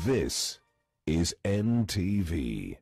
This is NTV.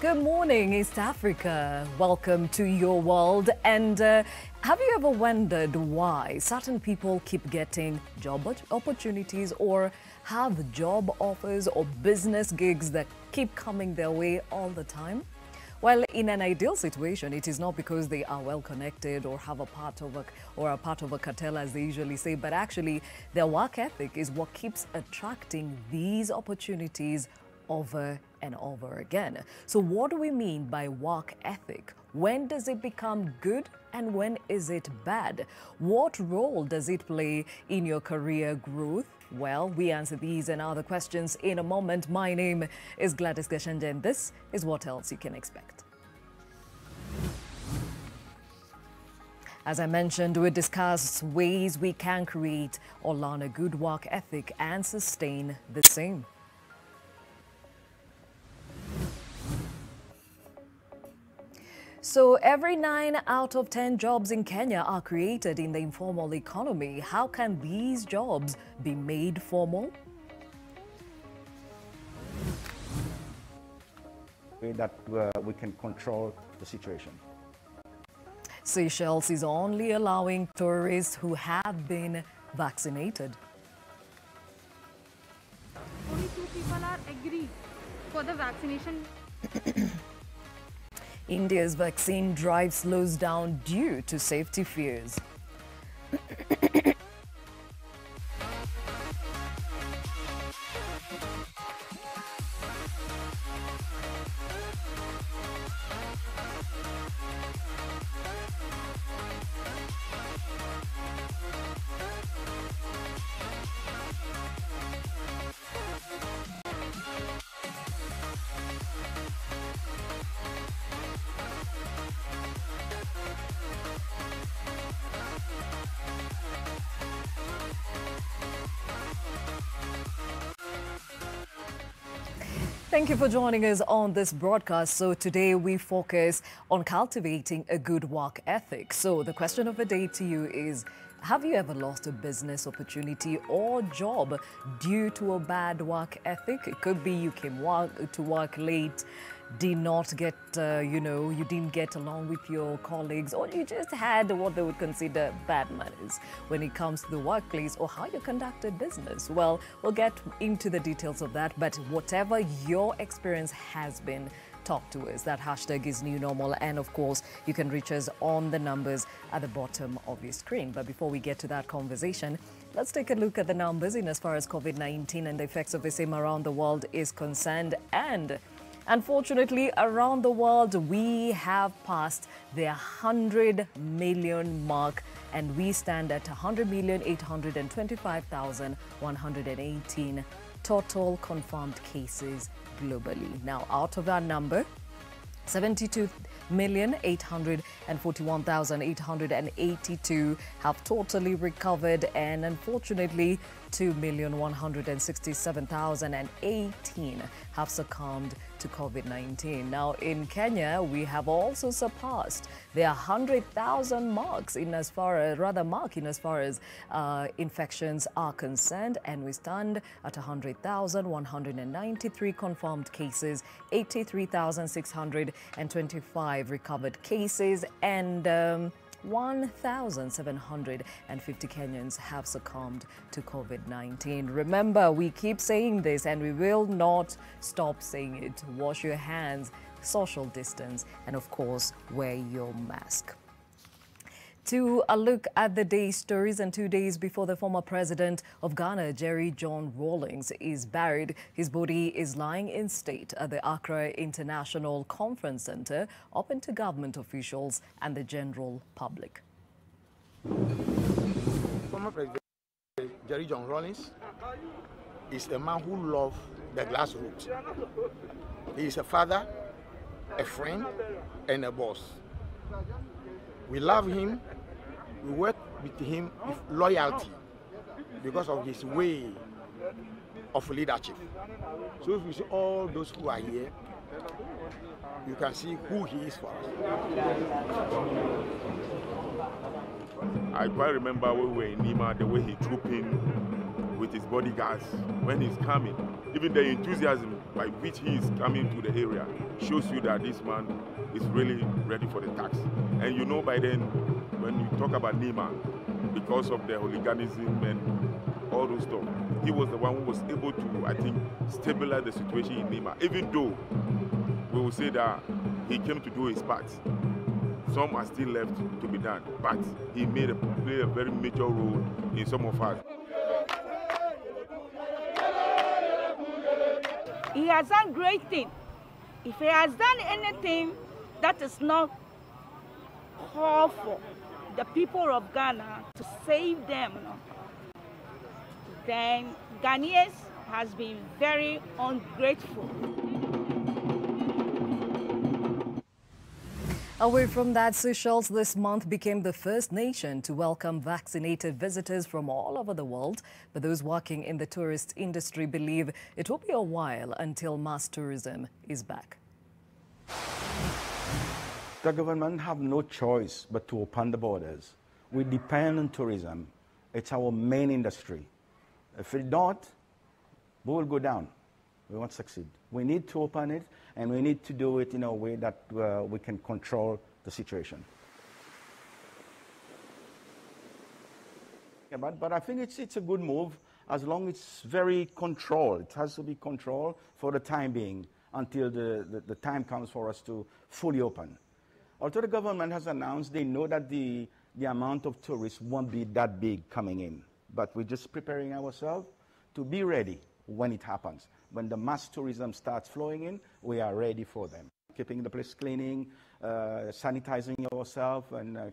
Good morning, East Africa. Welcome to your world. And have you ever wondered why certain people keep getting job opportunities or have job offers or business gigs that keep coming their way all the time? Well, in an ideal situation, it is not because they are well connected or have a part of a cartel, as they usually say, but actually their work ethic is what keeps attracting these opportunities over and over again. So what do we mean by work ethic? When does it become good and when is it bad? What role does it play in your career growth? Well, we answer these and other questions in a moment. My name is Gladys Gashanja and this is what else you can expect. As I mentioned, we discuss ways we can create or learn a good work ethic and sustain the same. So every 9 out of 10 jobs in Kenya are created in the informal economy. How can these jobs be made formal? That we can control the situation. Seychelles is only allowing tourists who have been vaccinated. Only 2 people are agreed for the vaccination. India's vaccine drive slows down due to safety fears. Thank you for joining us on this broadcast. So today we focus on cultivating a good work ethic. So the question of the day to you is, have you ever lost a business opportunity or job due to a bad work ethic? It could be you came to work late, did not get, you didn't get along with your colleagues, or you just had what they would consider bad manners when it comes to the workplace or how you conducted business. Well, we'll get into the details of that, but whatever your experience has been, talk to us. That hashtag is new normal, and of course you can reach us on the numbers at the bottom of your screen. But before we get to that conversation, let's take a look at the numbers in as far as COVID-19 and the effects of the same around the world is concerned. And unfortunately, around the world, we have passed the 100 million mark, and we stand at 100,825,118 total confirmed cases globally. Now, out of that number, 72,841,882 have totally recovered, and unfortunately 2,167,018 have succumbed to COVID-19. Now, in Kenya, we have also surpassed the 100,000 marks in as far as infections are concerned, and we stand at 100,193 confirmed cases, 83,625 recovered cases, and 1,750 Kenyans have succumbed to COVID-19. Remember, we keep saying this and we will not stop saying it. Wash your hands, social distance, and of course, wear your mask. To a look at the day's stories, and 2 days before the former president of Ghana, Jerry John Rawlings, is buried, his body is lying in state at the Accra International Conference Center, open to government officials and the general public. Former President Jerry John Rawlings is a man who loved the grassroots. He is a father, a friend, and a boss. We love him. We work with him with loyalty because of his way of leadership. So if you see all those who are here, you can see who he is for us. I quite remember when we were in Nima, the way he trooped in with his bodyguards when he's coming. Even the enthusiasm by which he is coming to the area shows you that this man is really ready for the task. And you know by then, when you talk about Nima, because of the hooliganism and all those stuff, he was the one who was able to, I think, stabilize the situation in Nima. Even though we will say that he came to do his part, some are still left to be done, but he played a very major role in some of us. He has done great things. If he has done anything that is not called for the people of Ghana to save them, then Ghanaians has been very ungrateful. Away from that, Seychelles this month became the first nation to welcome vaccinated visitors from all over the world. But those working in the tourist industry believe it will be a while until mass tourism is back. The government have no choice but to open the borders. We depend on tourism. It's our main industry. If we don't, we will go down. We won't succeed. We need to open it, and we need to do it in a way that we can control the situation. Yeah, but I think it's a good move as long as it's very controlled. It has to be controlled for the time being until the time comes for us to fully open. Although the government has announced they know that the amount of tourists won't be that big coming in, but we're just preparing ourselves to be ready when it happens. When the mass tourism starts flowing in, we are ready for them. Keeping the place cleaning, sanitizing yourself, and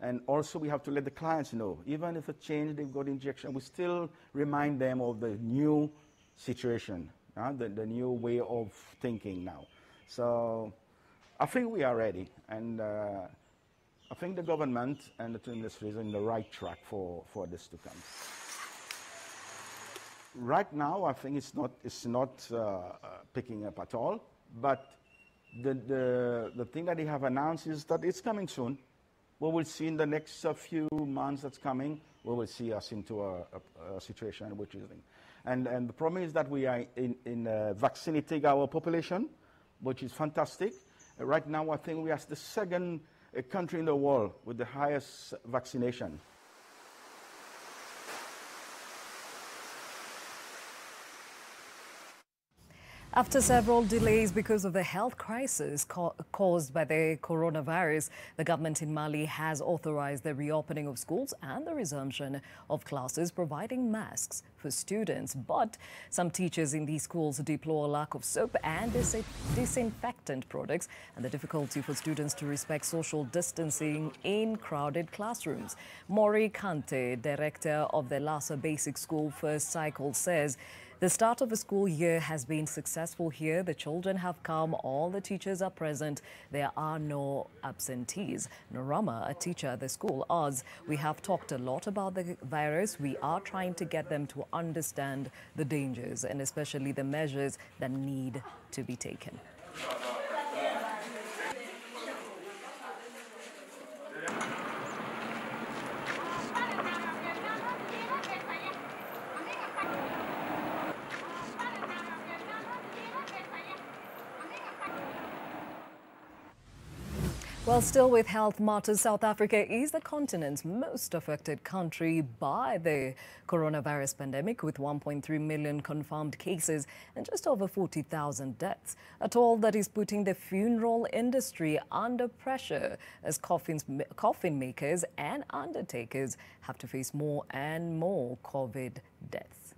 and also we have to let the clients know, even if a change, they've got injection, we still remind them of the new situation, the new way of thinking now. So I think we are ready, and I think the government and the tourism industry is on the right track for this to come. Right now, I think it's not picking up at all. But the thing that they have announced is that it's coming soon. We will see in the next few months that's coming. We will see us into a situation which is, and the problem is that we are in vaccinating our population, which is fantastic. Right now, I think we are the second country in the world with the highest vaccination. After several delays because of the health crisis caused by the coronavirus, the government in Mali has authorized the reopening of schools and the resumption of classes, providing masks for students. But some teachers in these schools deplore a lack of soap and disinfectant products and the difficulty for students to respect social distancing in crowded classrooms. Maury Kante, director of the Lhasa Basic School First Cycle, says the start of the school year has been successful here. The children have come, all the teachers are present. There are no absentees. Narama, a teacher at the school, adds, we have talked a lot about the virus. We are trying to get them to understand the dangers and especially the measures that need to be taken. Well, still with health matters, South Africa is the continent's most affected country by the coronavirus pandemic, with 1.3 million confirmed cases and just over 40,000 deaths. A toll that is putting the funeral industry under pressure as coffin makers and undertakers have to face more and more COVID deaths.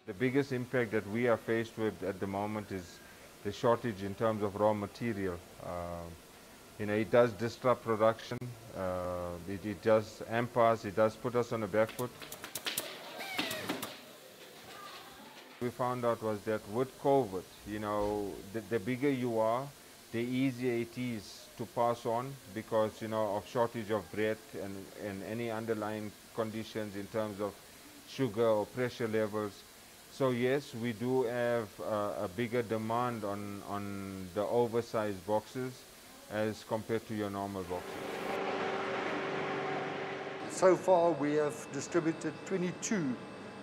The biggest impact that we are faced with at the moment is the shortage in terms of raw material. It does disrupt production, it does hamper us, it does put us on the back foot. We found out was that with COVID, the bigger you are, the easier it is to pass on because, of shortage of bread and any underlying conditions in terms of sugar or pressure levels. So yes, we do have a bigger demand on the oversized boxes as compared to your normal boxes. So far we have distributed 22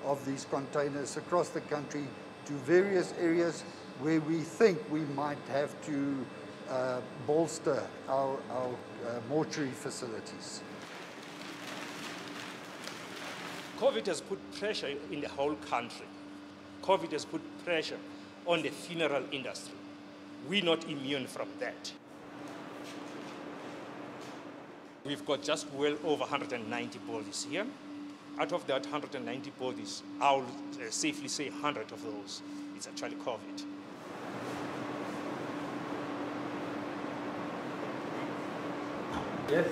of these containers across the country to various areas where we think we might have to bolster our mortuary facilities. COVID has put pressure in the whole country. COVID has put pressure on the funeral industry. We're not immune from that. We've got just well over 190 bodies here. Out of that 190 bodies, I'll safely say 100 of those is actually COVID. Yes.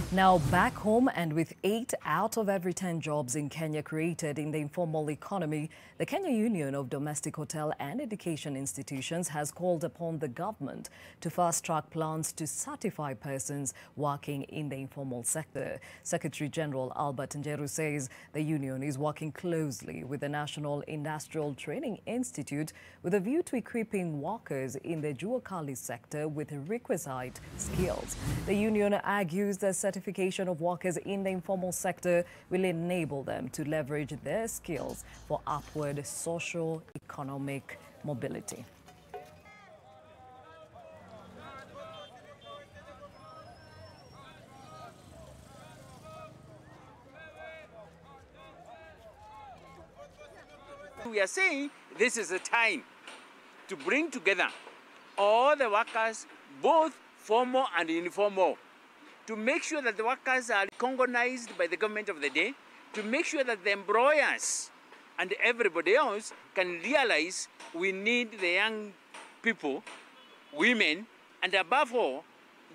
Now back home, and with 8 out of every 10 jobs in Kenya created in the informal economy, the Kenya Union of Domestic Hotel and Education Institutions has called upon the government to fast-track plans to certify persons working in the informal sector. Secretary General Albert Njeru says the union is working closely with the National Industrial Training Institute with a view to equipping workers in the Juakali sector with requisite skills. The union argues that certification of workers in the informal sector will enable them to leverage their skills for upward socio-economic mobility. We are saying this is a time to bring together all the workers, both formal and informal, to make sure that the workers are recognized by the government of the day, to make sure that the employers and everybody else can realize we need the young people, women, and above all,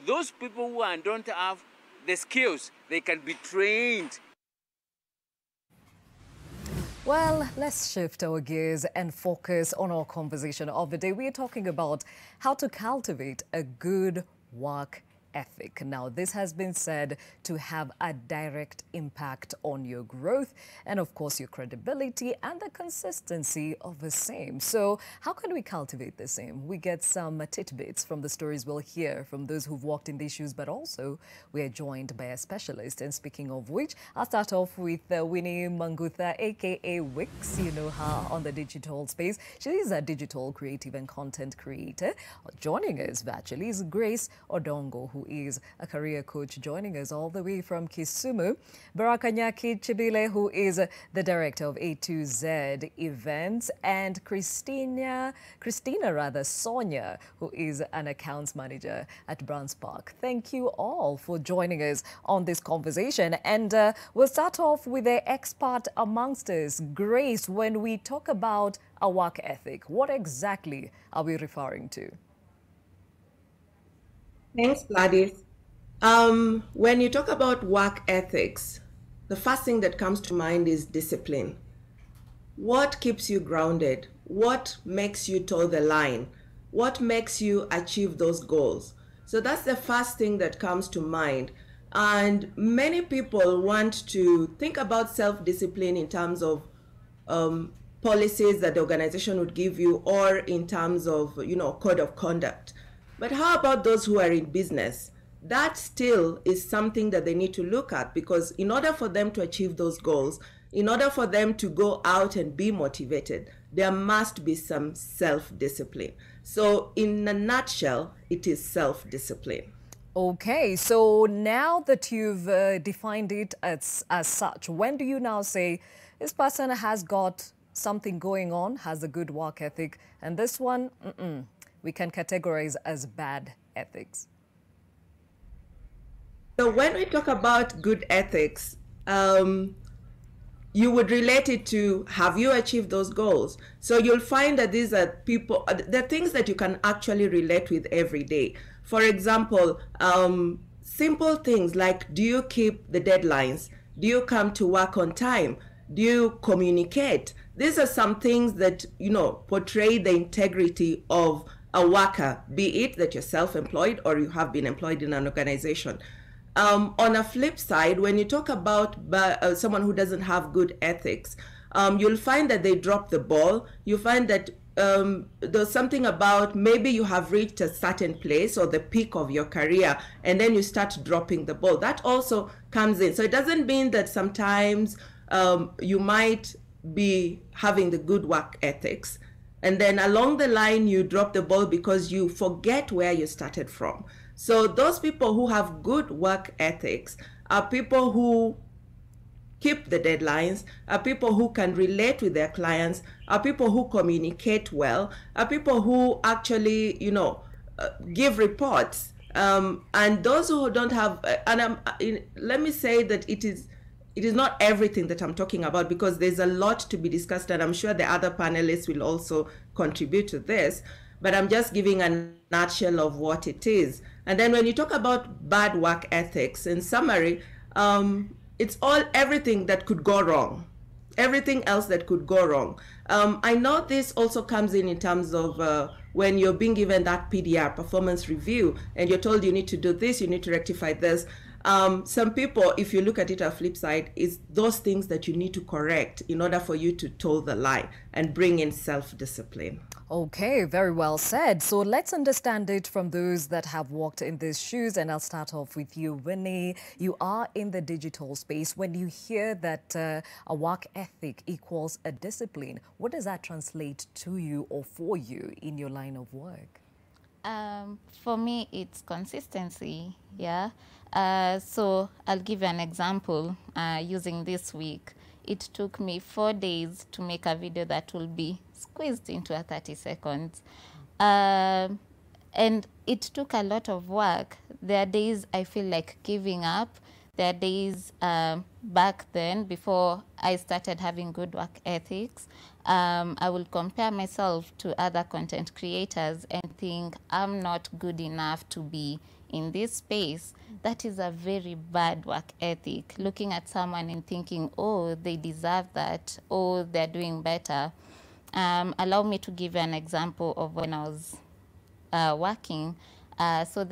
those people who don't have the skills, they can be trained. Well, let's shift our gears and focus on our conversation of the day. We are talking about how to cultivate a good work ethic. Now, this has been said to have a direct impact on your growth and, of course, your credibility and the consistency of the same. So how can we cultivate the same? We get some tidbits from the stories we'll hear from those who've walked in these shoes, but also we are joined by a specialist. And speaking of which, I'll start off with Winnie Mangutha, aka Wix. You know her on the digital space. She is a digital creative and content creator. Joining us virtually is Grace Odongo, who is a career coach, joining us all the way from Kisumu. Barakanyaki Chibile, who is the director of A2Z events, and Christina Sonia, who is an accounts manager at Browns Park. Thank you all for joining us on this conversation. And we'll start off with the expert amongst us, Grace. When we talk about a work ethic, what exactly are we referring to? Thanks, Gladys. When you talk about work ethics, the first thing that comes to mind is discipline. What keeps you grounded? What makes you toe the line? What makes you achieve those goals? So that's the first thing that comes to mind. And many people want to think about self-discipline in terms of policies that the organization would give you, or in terms of, code of conduct. But how about those who are in business? That still is something that they need to look at, because in order for them to achieve those goals, in order for them to go out and be motivated, there must be some self-discipline. So in a nutshell, it is self-discipline. Okay, so now that you've defined it as such, when do you now say this person has got something going on, has a good work ethic, and this one, we can categorize as bad ethics? So when we talk about good ethics, you would relate it to, have you achieved those goals? So you'll find that these are people, they're things that you can actually relate with every day. For example, simple things like, do you keep the deadlines? Do you come to work on time? Do you communicate? These are some things that, you know, portray the integrity of a worker, be it that you're self-employed or you have been employed in an organization. On a flip side, when you talk about someone who doesn't have good ethics, you'll find that they drop the ball. You find that there's something about maybe you have reached a certain place or the peak of your career, and then you start dropping the ball. That also comes in. So it doesn't mean that sometimes you might be having the good work ethics, and then along the line you drop the ball because you forget where you started from. So those people who have good work ethics are people who keep the deadlines, are people who can relate with their clients, are people who communicate well, are people who actually, you know, give reports. And those who don't have, let me say that it is not everything that I'm talking about, because there's a lot to be discussed, and I'm sure the other panelists will also contribute to this, but I'm just giving a nutshell of what it is. And then when you talk about bad work ethics, in summary, it's everything that could go wrong, everything else that could go wrong. I know this also comes in terms of when you're being given that PDR, performance review, and you're told you need to do this, you need to rectify this. Some people, if you look at it on the flip side, is those things that you need to correct in order for you to toe the line and bring in self-discipline. Okay, very well said. So let's understand it from those that have walked in these shoes. And I'll start off with you, Winnie. You are in the digital space. When you hear that a work ethic equals a discipline, what does that translate to you or for you in your line of work? For me, it's consistency, yeah. So I'll give you an example using this week. It took me 4 days to make a video that will be squeezed into a 30 seconds. And it took a lot of work. There are days I feel like giving up. There are days back then, before I started having good work ethics, I will compare myself to other content creators and think I'm not good enough to be in this space. That is a very bad work ethic. Looking at someone and thinking, oh, they deserve that, oh, they're doing better. Allow me to give you an example of when I was working. So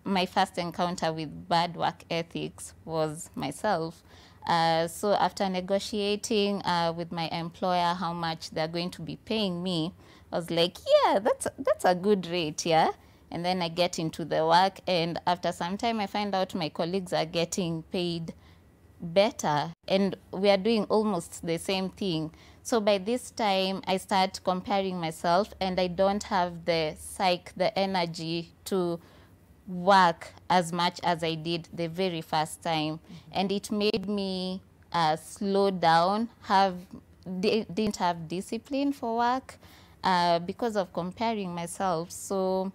my first encounter with bad work ethics was myself. So after negotiating with my employer how much they're going to be paying me, I was like, yeah, that's a good rate, yeah? And then I get into the work, and after some time I find out my colleagues are getting paid better, and we are doing almost the same thing. So by this time I start comparing myself, and I don't have the energy to work as much as I did the very first time. And it made me slow down, didn't have discipline for work because of comparing myself. So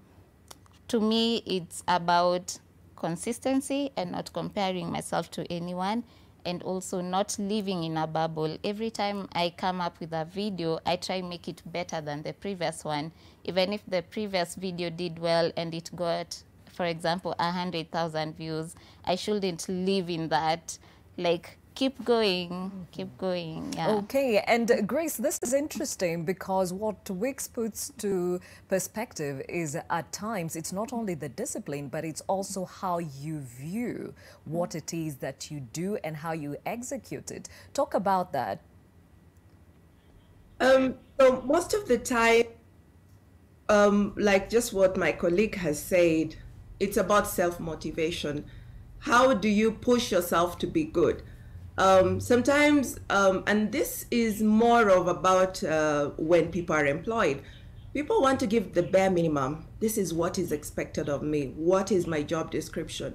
to me, it's about consistency and not comparing myself to anyone, and also not living in a bubble. Every time I come up with a video, I try make it better than the previous one. Even if the previous video did well and it got, for example, 100,000 views, I shouldn't live in that. Like, keep going, yeah. Okay, and Grace, this is interesting because what Wix puts to perspective is at times it's not only the discipline, but it's also how you view what it is that you do and how you execute it. Talk about that. So most of the time, like just what my colleague has said, it's about self-motivation. How do you push yourself to be good? Sometimes, and this is more of about when people are employed, people want to give the bare minimum. This is what is expected of me. What is my job description?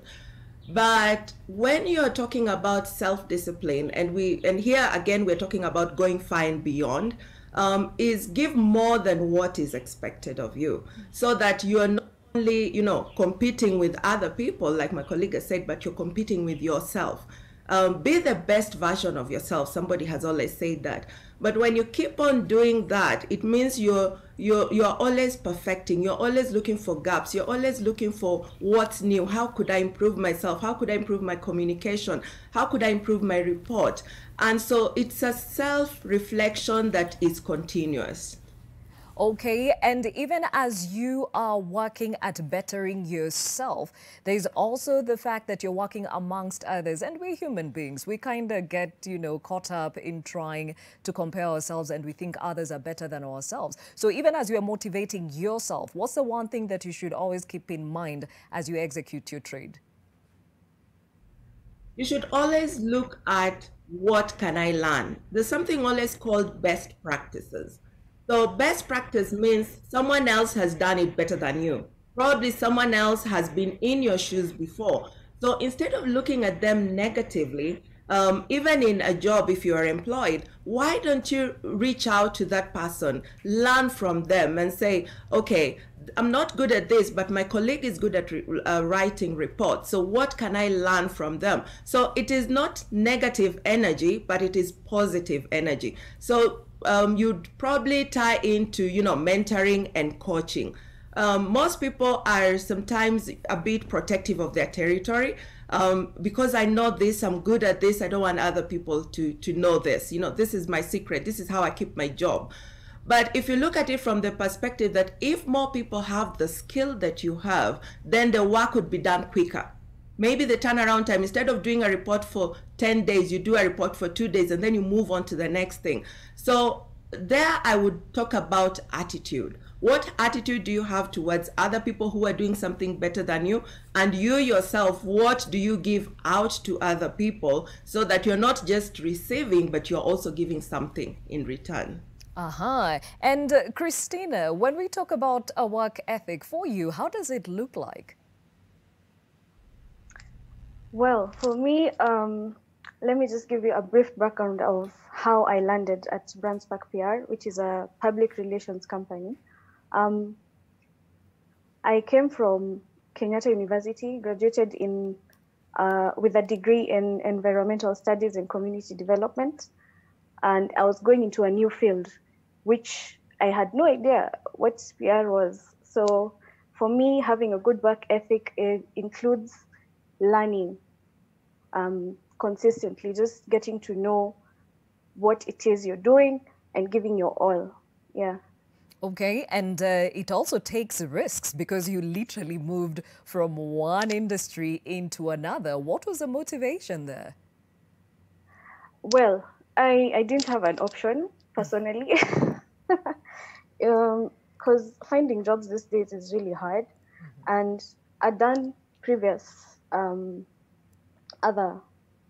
But when you're talking about self-discipline, and here again, we're talking about going far and beyond, is give more than what is expected of you, so that you're not only, competing with other people, like my colleague has said, but you're competing with yourself. Be the best version of yourself. Somebody has always said that. But when you keep on doing that, it means you're always perfecting. You're always looking for gaps. You're always looking for what's new. How could I improve myself? How could I improve my communication? How could I improve my report? And so it's a self-reflection that is continuous. Okay, and even as you are working at bettering yourself, there's also the fact that you're working amongst others. And we're human beings. We kind of get, caught up in trying to compare ourselves, and we think others are better than ourselves. So even as you're motivating yourself, what's the one thing that you should always keep in mind as you execute your trade? You should always look at what can I learn. There's something always called best practices. So best practice means someone else has done it better than you. Probably someone else has been in your shoes before. So instead of looking at them negatively, even in a job, if you are employed, why don't you reach out to that person, learn from them and say, okay, I'm not good at this, but my colleague is good at writing reports. So what can I learn from them? So it is not negative energy, but it is positive energy. So you'd probably tie into, mentoring and coaching. Most people are sometimes a bit protective of their territory. Because I know this, I'm good at this, I don't want other people to know this. This is my secret. This is how I keep my job. But if you look at it from the perspective that if more people have the skill that you have, then the work would be done quicker. Maybe the turnaround time, instead of doing a report for 10 days, you do a report for 2 days, and then you move on to the next thing. So there I would talk about attitude. What attitude do you have towards other people who are doing something better than you? And you yourself, what do you give out to other people so that you're not just receiving, but you're also giving something in return? And Christina, when we talk about a work ethic for you, how does it look like? Well, for me, let me just give you a brief background of how I landed at Brandspark PR, which is a public relations company. I came from Kenyatta University, graduated in with a degree in environmental studies and community development, and I was going into a new field, which I had no idea what PR was. So for me, having a good work ethic, it includes learning consistently, just getting to know what it is you're doing and giving your all. Yeah. Okay, and it also takes risks because you literally moved from one industry into another. What was the motivation there? Well, I didn't have an option personally because finding jobs these days is really hard. And I'd done previous other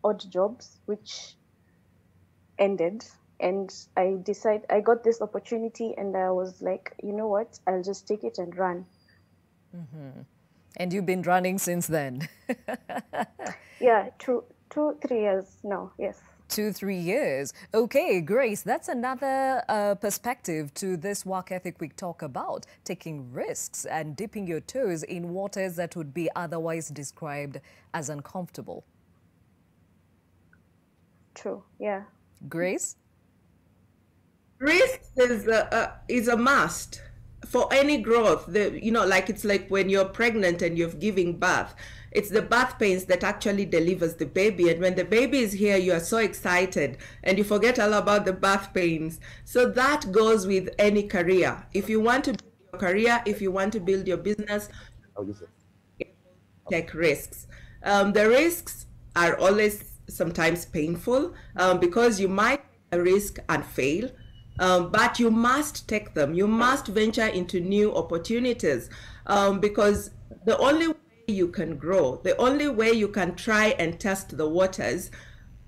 odd jobs which ended. And I got this opportunity and I was like, you know what, I'll just take it and run. And you've been running since then? Yeah, 3 years now, yes. 2-3 years. Okay, Grace, that's another perspective to this work ethic we talk about, taking risks and dipping your toes in waters that would be otherwise described as uncomfortable. True, yeah. Grace? Risk is a must for any growth. It's like when you're pregnant and you're giving birth. It's the birth pains that actually delivers the baby. And when the baby is here, you are so excited and you forget all about the birth pains. So that goes with any career. If you want to build your career, if you want to build your business, take risks. The risks are always sometimes painful because you might take a risk and fail. But you must take them. You must venture into new opportunities because the only way you can grow, the only way you can try and test the waters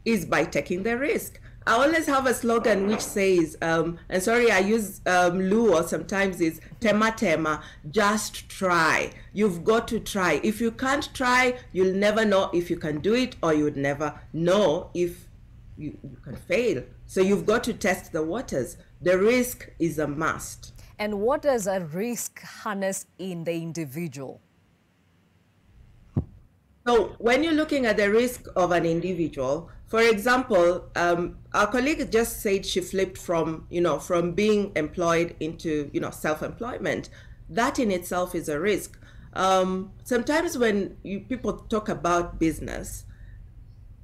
is by taking the risk. I always have a slogan which says, and sorry, I use Luo sometimes, is tema tema, just try. You've got to try. If you can't try, you'll never know if you can do it, or you would never know if you can fail. So you've got to test the waters. The risk is a must. And what does a risk harness in the individual? So when you're looking at the risk of an individual, for example, our colleague just said she flipped from being employed into, self-employment. That in itself is a risk. Sometimes when people talk about business,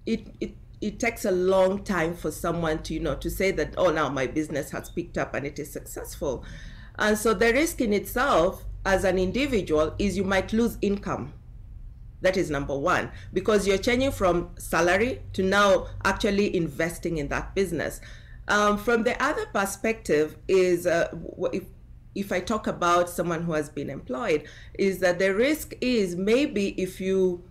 it takes a long time for someone to say that, oh, now my business has picked up and it is successful. And so the risk in itself as an individual is you might lose income. That is number one, because you're changing from salary to now actually investing in that business. From the other perspective is, if I talk about someone who has been employed, is that the risk is maybe if you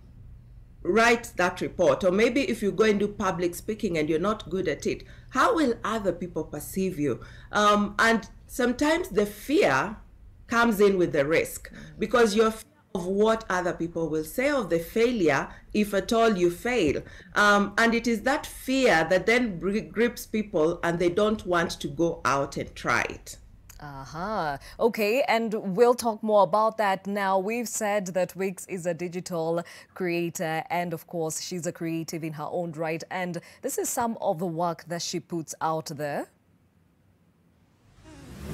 write that report, or maybe if you go and do public speaking and you're not good at it, how will other people perceive you? And sometimes the fear comes in with the risk, because you're of what other people will say of the failure if at all you fail. And it is that fear that then grips people and they don't want to go out and try it. Okay, and we'll talk more about that now. We've said that Wix is a digital creator, and of course, she's a creative in her own right. And this is some of the work that she puts out there.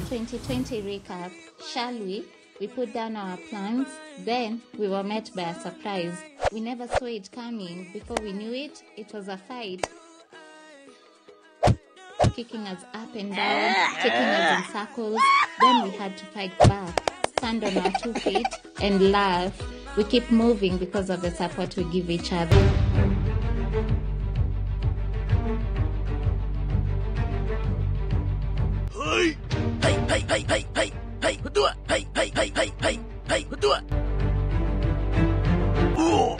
2020 recap, shall we? We put down our plans, then we were met by a surprise. We never saw it coming. Before we knew it, it was a fight. Kicking us up and down, taking us in circles. Then we had to fight back, stand on our 2 feet and laugh. We keep moving because of the support we give each other. Hey, hey, hey, hey, hey, hey. Hey, do it. Hey, hey, hey, hey, hey, hey, do it. Ooh.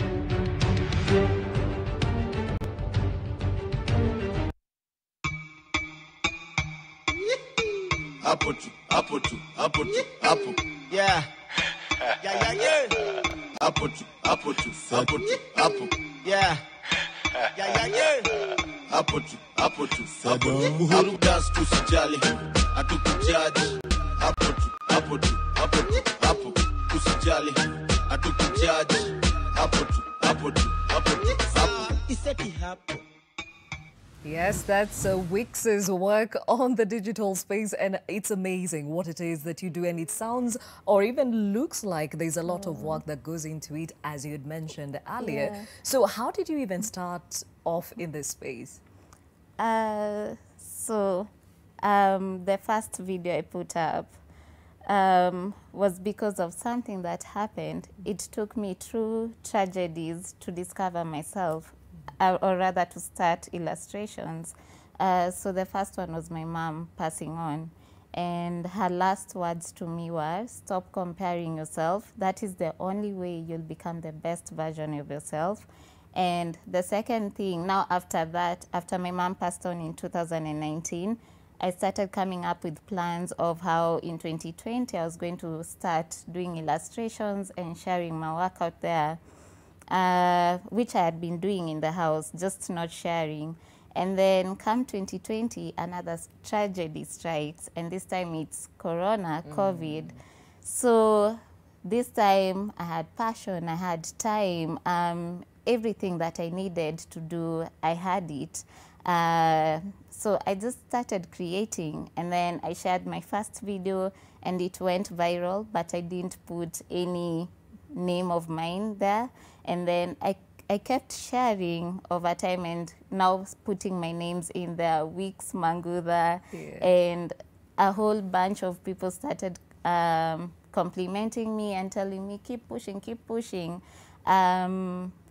Apple. Yeah. Yeah. Apple. Yeah. Yeah. Apple. Uhuru dance tusijali, hatukujaji. Apple. Tusijali, hatukujaji. Apple. Iseti hapo. Yes, that's Wix's work on the digital space, and it's amazing what it is that you do, and it sounds or even looks like there's a lot of work that goes into it, as you had mentioned earlier. Yeah. So how did you even start off in this space? The first video I put up was because of something that happened. It took me through tragedies to discover myself, or rather to start illustrations. So the first one was my mom passing on, and her last words to me were, stop comparing yourself. That is the only way you'll become the best version of yourself. And the second thing, now after that, after my mom passed on in 2019, I started coming up with plans of how in 2020 I was going to start doing illustrations and sharing my work out there, which I had been doing in the house, just not sharing. And then come 2020, another tragedy strikes, and this time it's Corona, COVID. So this time I had passion, I had time, everything that I needed to do, I had it. So I just started creating, and then I shared my first video and it went viral, but I didn't put any name of mine there. And then I kept sharing over time, and now putting my names in there, Wix, Mangudha, and a whole bunch of people started complimenting me and telling me, keep pushing,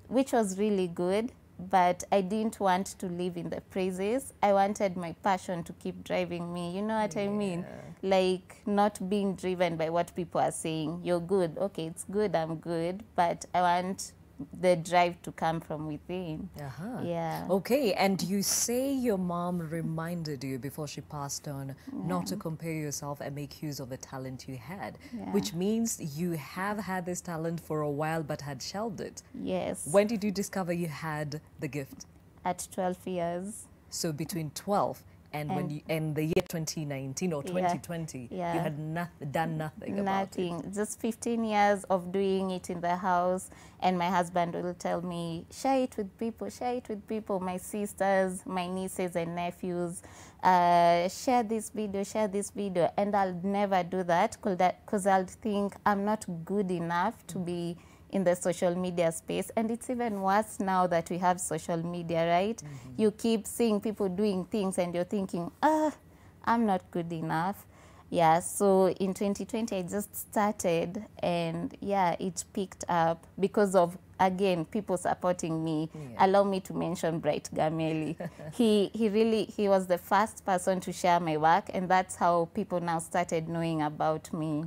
which was really good. But I didn't want to live in the praises. I wanted my passion to keep driving me. You know what I mean? Like not being driven by what people are saying. You're good. Okay, it's good, I'm good. But I want the drive to come from within. Uh-huh. Yeah. Okay, and you say your mom reminded you before she passed on not to compare yourself and make use of the talent you had, which means you have had this talent for a while but had shelved it. Yes. When did you discover you had the gift? At 12 years. So between 12 and when you, in the year 2019 or 2020, you had done nothing about it. Just 15 years of doing it in the house, and my husband will tell me, share it with people, share it with people, my sisters, my nieces and nephews, share this video, and I'll never do that because I'll think I'm not good enough to be in the social media space. And it's even worse now that we have social media, right? You keep seeing people doing things and you're thinking, I'm not good enough. Yeah, so in 2020 I just started, and yeah, it picked up because of, again, people supporting me. Allow me to mention Bright Gameli. He was the first person to share my work, and that's how people now started knowing about me.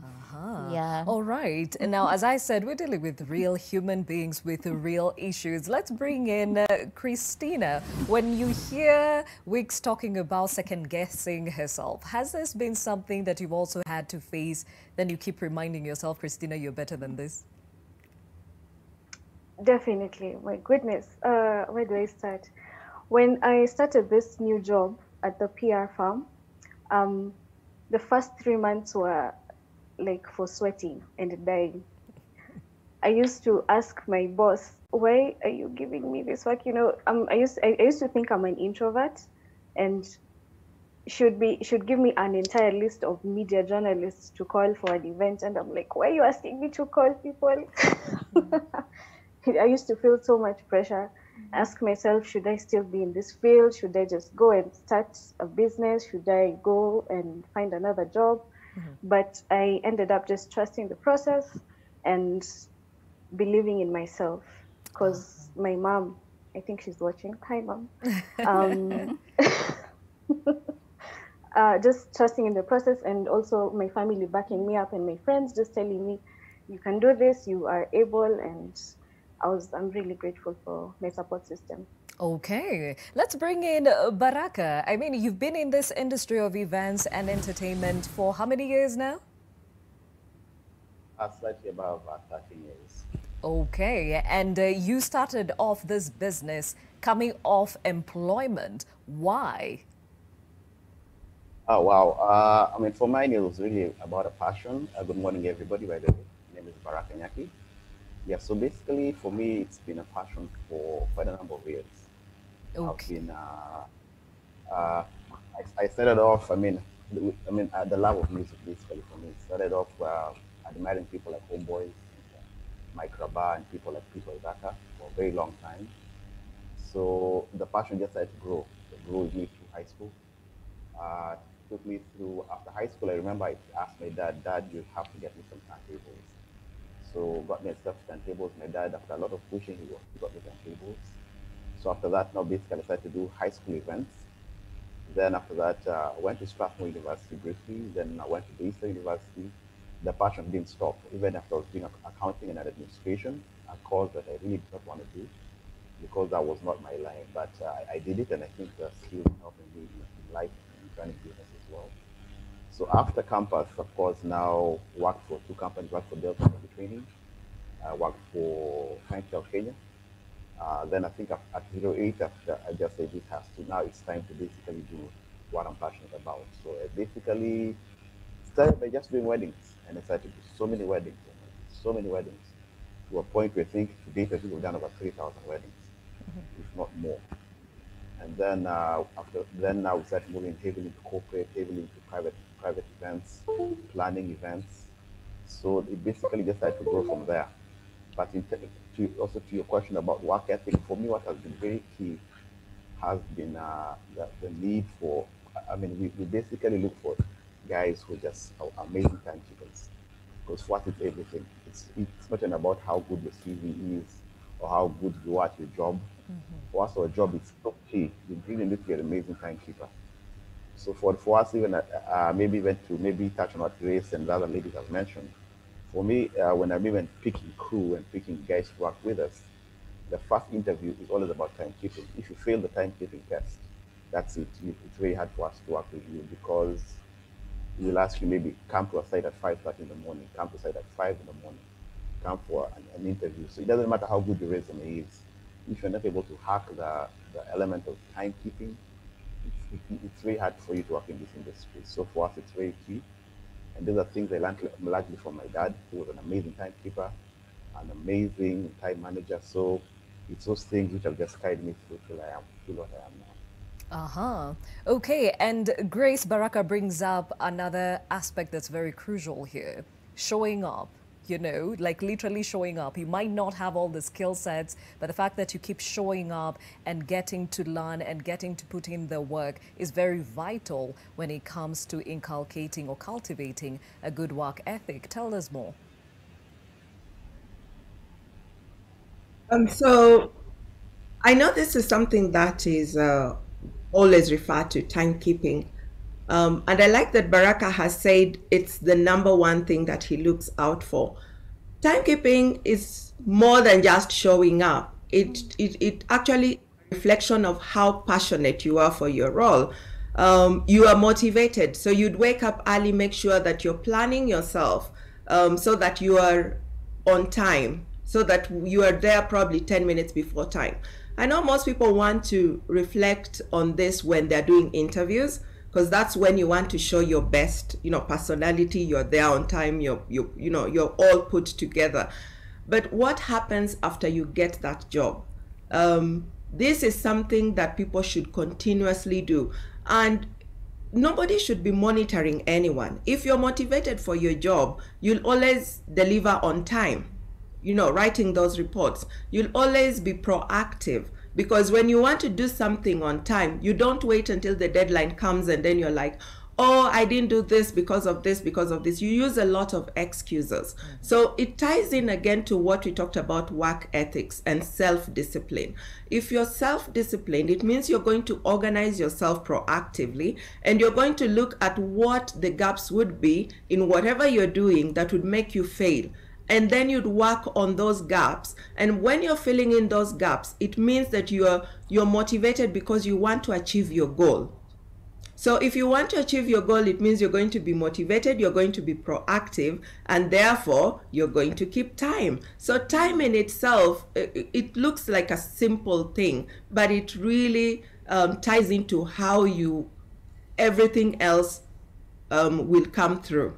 Yeah. All right. And now, as I said, we're dealing with real human beings with real issues. Let's bring in Christina. When you hear Wicks talking about second-guessing herself, has this been something that you've also had to face? Then you keep reminding yourself, Christina, you're better than this? Definitely. My goodness. Where do I start? When I started this new job at the PR firm, the first 3 months were like for sweating and dying. I used to ask my boss, why are you giving me this work? You know, I used to think I'm an introvert and should give me an entire list of media journalists to call for an event. And I'm like, why are you asking me to call people? I used to feel so much pressure. Ask myself, should I still be in this field? Should I just go and start a business? Should I go and find another job? But I ended up just trusting the process and believing in myself, because my mom, I think she's watching. Hi, Mom. Just trusting in the process, and also my family backing me up, and my friends just telling me, you can do this, you are able, and I'm really grateful for my support system. Okay, let's bring in Baraka. I mean, you've been in this industry of events and entertainment for how many years now? Slightly above 13 years. Okay, and you started off this business coming off employment. Why? Oh, wow. I mean, for mine, it was really about a passion. Good morning, everybody, by the way. My name is Baraka Nyaki. Yeah, so basically, for me, it's been a passion for quite a number of years. Okay. I've been, I started off, the love of music, basically, for me. It started off admiring people like Homeboys, Mike Rabah, and people like Peter Odaka for a very long time. So the passion just started to grow. It grew with me through high school. Took me through, after high school, I remember I asked my dad, you have to get me some turntables. So got me a set of turntables. My dad, after a lot of pushing, he got me turntables. So after that, now basically I started to do high school events. Then after that, I went to Strathmore University briefly. Then I went to Eastern University. The passion didn't stop. Even after I was doing accounting and administration, a course that I really did not want to do because that was not my line. But I did it, and I think the skills helping me in life and running business as well. So after campus, of course, now worked for 2 companies. Worked for Delta Media Training. Worked for Frankel Kenya. Then I think at 08, after I just said this has to, now it's time to basically do what I'm passionate about. So I basically started by just doing weddings, and I started to do so many weddings, to a point where I think to date I think we've done over 3,000 weddings, if not more. And then now we started moving heavily into corporate, heavily into private events, planning events. So it basically just started to grow from there. But also to your question about work ethic, for me, what has been very key has been the need for, we basically look for guys who just are amazing timekeepers. Because for us, it's everything. It's not about how good your CV is or how good you are at your job. For us, our job is so key. You really need to be an amazing timekeeper. So for us, even maybe touch on what Grace and the other ladies have mentioned. For me, when I'm even picking crew and picking guys to work with us, the first interview is always about timekeeping. If you fail the timekeeping test, that's it. It's very hard for us to work with you because we'll ask you maybe come to a site at 5:30 in the morning, come to a site at 5 in the morning, come for an interview. So it doesn't matter how good your resume is. If you're not able to hack the element of timekeeping, it's very hard for you to work in this industry. So for us, it's very key. And these are things I learned largely from my dad, who was an amazing timekeeper, an amazing time manager. So it's those things which have just guided me through till what I am now. Okay, and Grace Baraka brings up another aspect that's very crucial here, showing up. You know, like literally showing up. You might not have all the skill sets, but the fact that you keep showing up and getting to learn and getting to put in the work is very vital when it comes to inculcating or cultivating a good work ethic. Tell us more. So I know this is something that is always referred to, timekeeping. And I like that Baraka has said it's the #1 thing that he looks out for. Timekeeping is more than just showing up. It actually a reflection of how passionate you are for your role. You are motivated, so you'd wake up early, make sure that you're planning yourself so that you are on time, so that you are there probably 10 minutes before time. I know most people want to reflect on this when they're doing interviews, because that's when you want to show your best, personality. You're there on time. You're all put together. But what happens after you get that job? This is something that people should continuously do, and nobody should be monitoring anyone. If you're motivated for your job, you'll always deliver on time. Writing those reports, you'll always be proactive. Because when you want to do something on time, you don't wait until the deadline comes and then you're like, oh, I didn't do this because of this, because of this. You use a lot of excuses. So it ties in again to what we talked about, work ethics and self-discipline. If you're self-disciplined, it means you're going to organize yourself proactively and you're going to look at what the gaps would be in whatever you're doing that would make you fail. And then you'd work on those gaps. And when you're filling in those gaps, it means that you're motivated because you want to achieve your goal. So if you want to achieve your goal, it means you're going to be motivated, you're going to be proactive, and therefore you're going to keep time. So time in itself, it looks like a simple thing, but it really ties into how everything else will come through.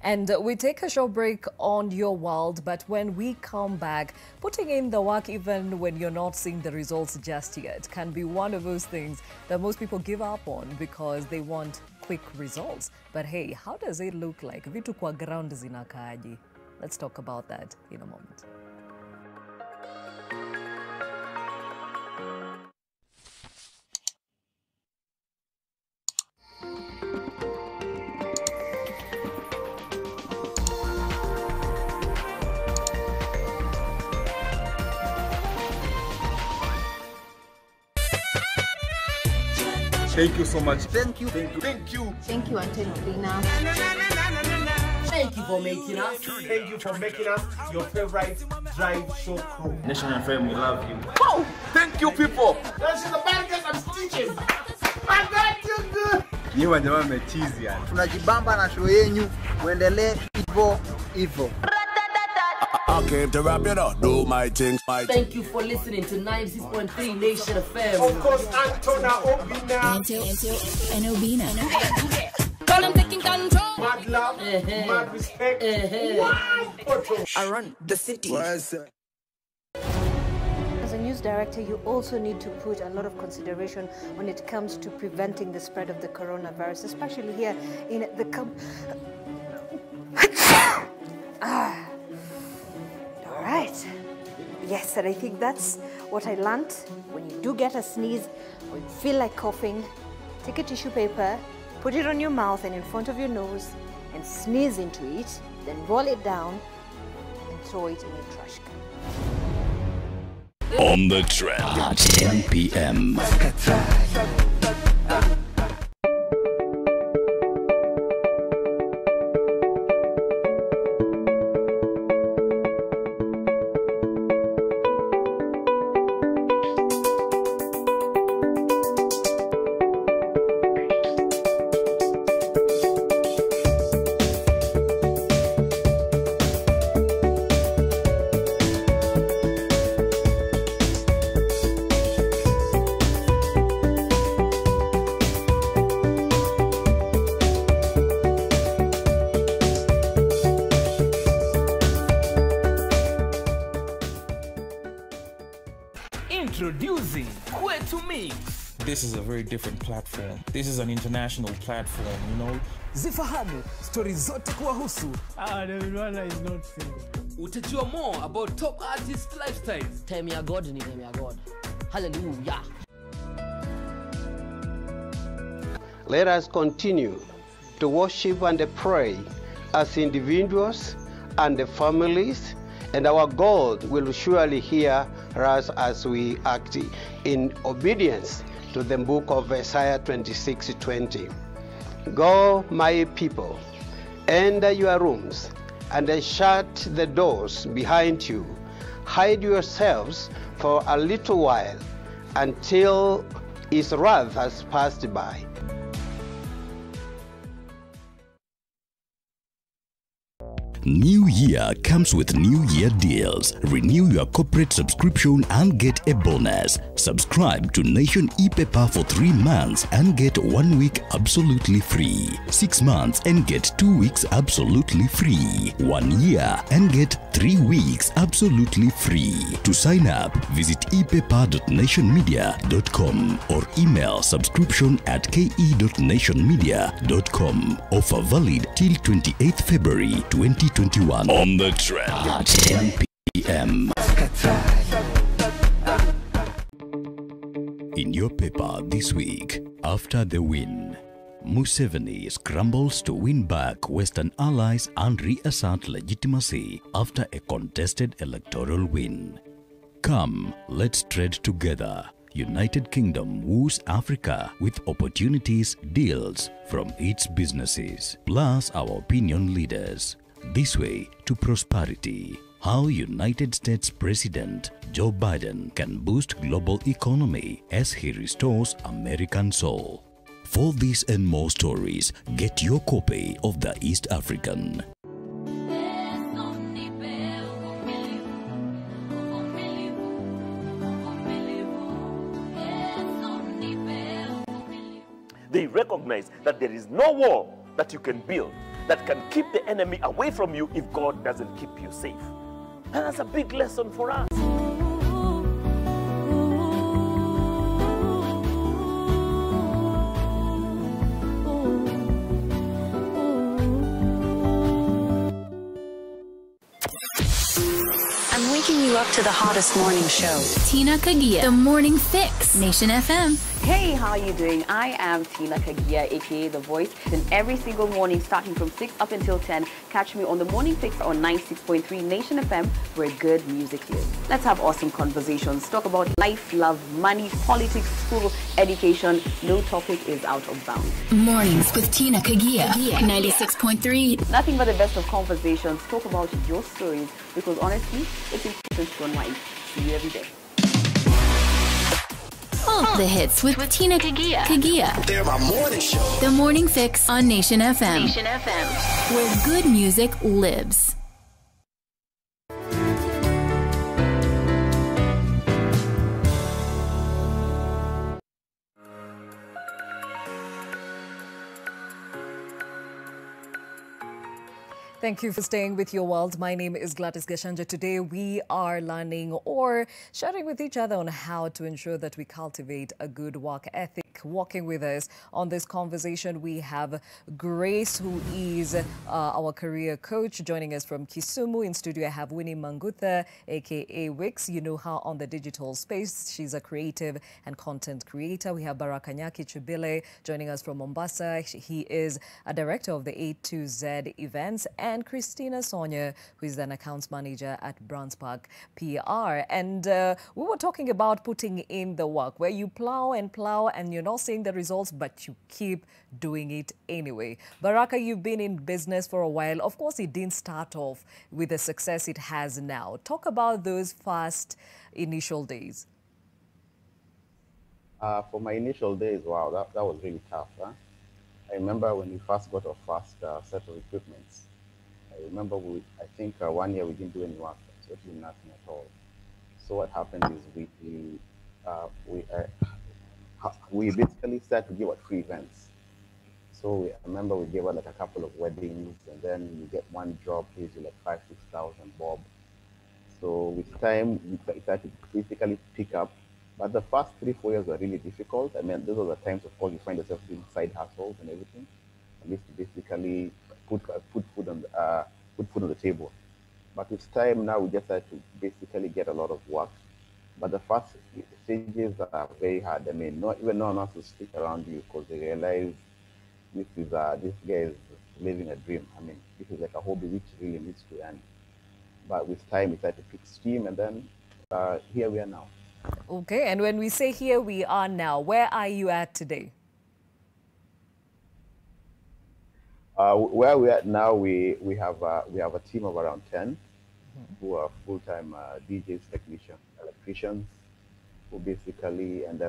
And we take a short break on your world, but when we come back, putting in the work even when you're not seeing the results just yet can be one of those things that most people give up on because they want quick results. But hey, how does it look like? Vitu kwa ground zinakaaje? Let's talk about that in a moment. Thank you so much. Thank you. Thank you. Thank you. Thank you, Antonina. Thank you for making us. Thank you for making us your favorite drive show crew. Nation FM, we love you. Oh, thank you, people. This is the Americans I'm stitches. I got you good. Nyi wanyama mmechizi yani. Tunajibamba na show yenyu. Muendelee hivyo. I came to rap it up, do my thing. Thank you for listening to 96.3 Nation FM. Of course, Antona Obina. And Obina. Call him taking control. Mad love, mad respect. I run the city. As a news director, you also need to put a lot of consideration when it comes to preventing the spread of the coronavirus, especially here in the All right. Yes, and I think that's what I learned. When you do get a sneeze or you feel like coughing, take a tissue paper, put it on your mouth and in front of your nose and sneeze into it, then roll it down and throw it in a trash can. On the trend, 10 p.m. to mix. This is a very different platform. This is an international platform, you know. Zifahamu story zote kuwahusu. David Wanda is not single. Utajua more about top artist lifestyles. Time ya God ni time ya God. Hallelujah. Let us continue to worship and pray as individuals and the families, and our God will surely hear us as we act in obedience to the book of Isaiah 26:20. Go, my people, enter your rooms, and shut the doors behind you. Hide yourselves for a little while until his wrath has passed by. New Year comes with New Year deals. Renew your corporate subscription and get a bonus. Subscribe to Nation e-paper for 3 months and get 1 week absolutely free. 6 months and get 2 weeks absolutely free. 1 year and get 3 weeks absolutely free. To sign up, visit epaper.nationmedia.com or email subscription@ke.nationmedia.com. Offer valid till 28th February 2021. On the trend, 10 p.m. In your paper this week, after the win, Museveni scrambles to win back Western allies and reassert legitimacy after a contested electoral win. Come, let's trade together. United Kingdom woos Africa with opportunities, deals from its businesses, plus our opinion leaders. This way to prosperity. How United States President Joe Biden can boost global economy as he restores American soul. For this and more stories, get your copy of the East African. They recognize that there is no wall that you can build that can keep the enemy away from you if God doesn't keep you safe. And that's a big lesson for us. I'm waking you up to the hottest morning show. Tina Kagia, The Morning Fix, Nation FM. Hey, how are you doing? I am Tina Kagia, aka The Voice. And every single morning, starting from 6 up until 10, catch me on The Morning Fix on 96.3 Nation FM, where good music lives. Let's have awesome conversations. Talk about life, love, money, politics, school, education. No topic is out of bounds. Mornings with Tina Kagia, 96.3. Nothing but the best of conversations. Talk about your stories, because honestly, it's important to unwind. See you every day. All the hits with Tina Kagia. They're my morning show. The Morning Fix on Nation FM. Nation FM. Where good music lives. Thank you for staying with Your World. My name is Gladys Gashanja. Today we are learning or sharing with each other on how to ensure that we cultivate a good work ethic. Walking with us on this conversation, we have Grace, who is our career coach, joining us from Kisumu. In studio, I have Winnie Mangutha, aka Wix. You know her on the digital space. She's a creative and content creator. We have Baraka Nyaki Chubile joining us from Mombasa. He is a director of the A2Z events, and Christina Sonia, who is an accounts manager at Brandspark PR. And we were talking about putting in the work, where you plow and you're not seeing the results, but you keep doing it anyway. Baraka, you've been in business for a while. Of course, it didn't start off with the success it has now. Talk about those first initial days. For my initial days, wow, that was really tough. Huh? I remember when we first got our first set of equipments. I remember I think 1 year we didn't do any work, absolutely nothing at all. So what happened is we basically started to give out free events. So I remember we gave out like a couple of weddings, and then you get one job, pays you like 5,000-6,000 bob. So with time, we started to basically pick up But the first 3-4 years were really difficult. I mean, those are the times, of course, you find yourself doing side hustles and everything, at least to basically put food on the table. But with time now, we just had to basically get a lot of work. But the first stages are very hard. I mean, even no one wants to stick around you because they realize this guy is living a dream. I mean, this is like a hobby which really needs to end. But with time, we started to pick steam, and then here we are now. Okay, and when we say here we are now, where are you at today? Where we are now, we have a team of around 10 who are full-time DJs, technicians, electricians, who basically, and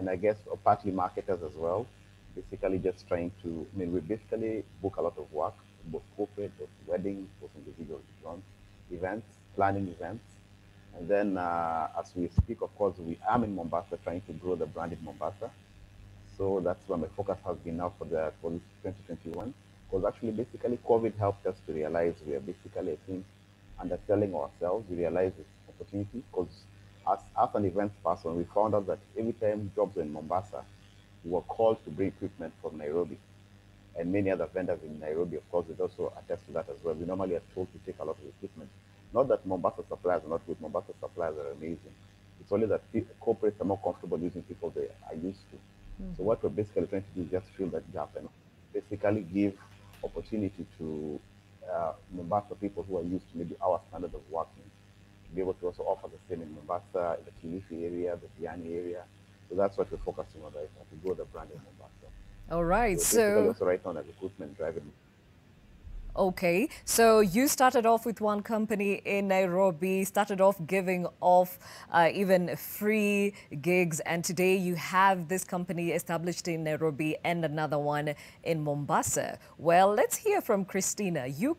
I guess partly marketers as well, basically just trying to, I mean, we basically book a lot of work, both corporate, both weddings, both individual events, planning events. And then as we speak, of course, I'm in Mombasa trying to grow the brand in Mombasa. So that's where my focus has been now for this 2021. Because actually, basically, COVID helped us to realize we are basically, I think, underselling ourselves. We realized this opportunity because as an events person, we found out that every time jobs were in Mombasa, we were called to bring equipment from Nairobi. And many other vendors in Nairobi, of course, would also attest to that as well. We normally are told to take a lot of equipment. Not that Mombasa suppliers are not good. Mombasa suppliers are amazing. It's only that corporates are more comfortable using people they are used to. So what we're basically trying to do is just fill that gap and basically give opportunity to Mombasa people who are used to maybe our standard of working to be able to also offer the same in Mombasa, the Kilifi area, the Diani area. So that's what we're focusing on right now, to grow the brand in Mombasa. All right, so also right now, as recruitment driving. Okay, so you started off with one company in Nairobi, started off giving off even free gigs, and today you have this company established in Nairobi and another one in Mombasa. Well, let's hear from Christina. You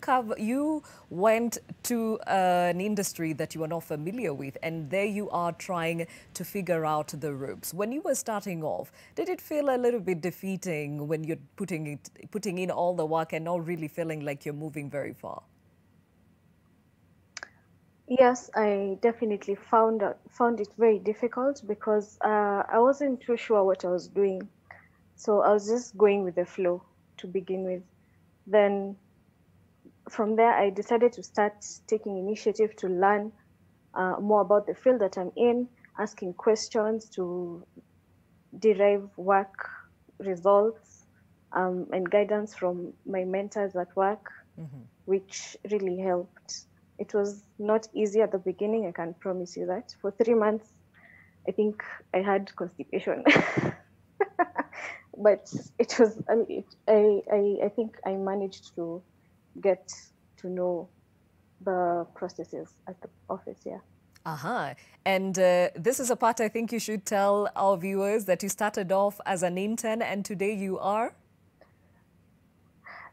went to an industry that you were not familiar with, and there you are trying to figure out the ropes. When you were starting off, did it feel a little bit defeating when you're putting in all the work and not really feeling like you're moving very far? Yes, I definitely found it very difficult because I wasn't too sure what I was doing. So I was just going with the flow to begin with. Then from there, I decided to start taking initiative to learn more about the field that I'm in, asking questions to derive work results and guidance from my mentors at work, which really helped. It was not easy at the beginning, I can promise you that. For 3 months, I think I had constipation. But it was, I think I managed to get to know the processes at the office, yeah. And this is a part I think you should tell our viewers, that you started off as an intern and today you are?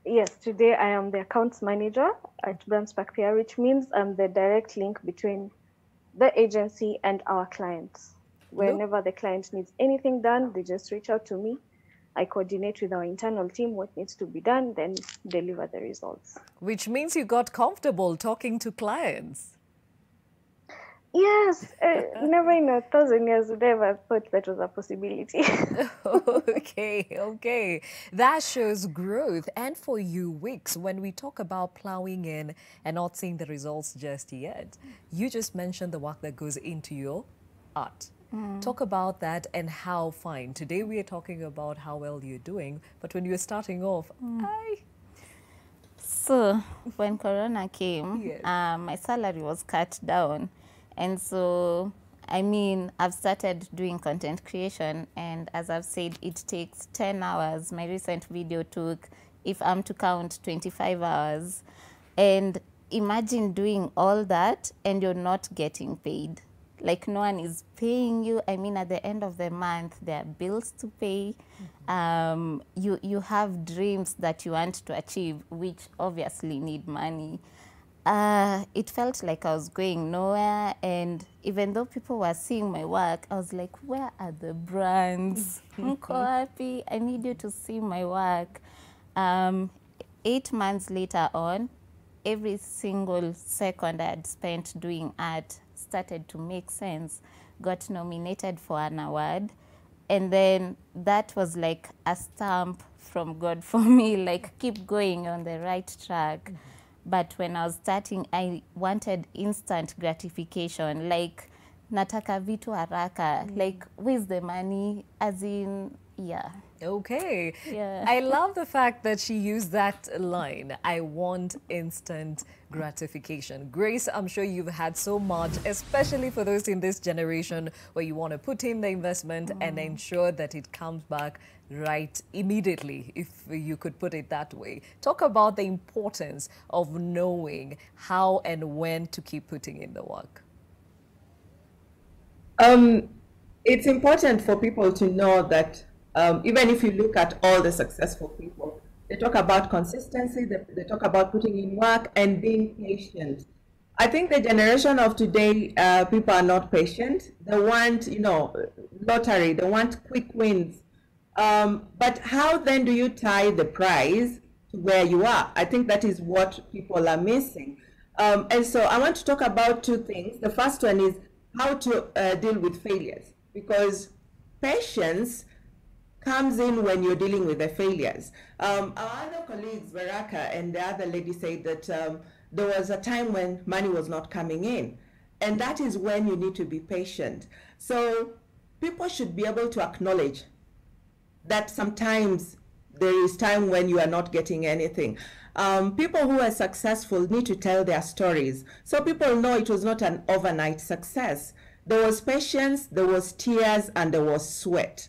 Yes, today I am the accounts manager at Brownspark PR, which means I'm the direct link between the agency and our clients. Whenever the client needs anything done, they just reach out to me. I coordinate with our internal team what needs to be done, then deliver the results. Which means you got comfortable talking to clients. Yes, never in 1,000 years would I ever thought that was a possibility. Okay. That shows growth. And for you, Wix, when we talk about plowing in and not seeing the results just yet, you just mentioned the work that goes into your art. Talk about that and how fine. Today we are talking about how well you're doing, but when you were starting off, So when Corona came, my salary was cut down. And so, I mean, I've started doing content creation, and as I've said, it takes 10 hours. My recent video took, if I'm to count, 25 hours. And imagine doing all that and you're not getting paid. Like, no one is paying you. I mean, at the end of the month, there are bills to pay. You have dreams that you want to achieve, which obviously need money. It felt like I was going nowhere, and even though people were seeing my work, I was like, where are the brands? Mko happy? I need you to see my work. 8 months later on, every single second I had spent doing art started to make sense, got nominated for an award. And then that was like a stamp from God for me, like keep going on the right track. But when I was starting, I wanted instant gratification, like nataka vitu haraka, like where's the money, as in, yeah. Okay. Yeah. I love the fact that she used that line, I want instant gratification. Grace, I'm sure you've had so much, especially for those in this generation where you want to put in the investment and ensure that it comes back right immediately, if you could put it that way. Talk about the importance of knowing how and when to keep putting in the work. It's important for people to know that even if you look at all the successful people, they talk about consistency, they talk about putting in work and being patient. I think the generation of today, people are not patient. They want, lottery, they want quick wins. But how then do you tie the prize to where you are? I think that is what people are missing. And so I want to talk about two things. The first one is how to deal with failures, because patience comes in when you're dealing with the failures. Our other colleagues, Baraka and the other lady, said that there was a time when money was not coming in, and that is when you need to be patient. So people should be able to acknowledge that sometimes there is time when you are not getting anything. People who are successful need to tell their stories, so people know it was not an overnight success. There was patience, there was tears, and there was sweat.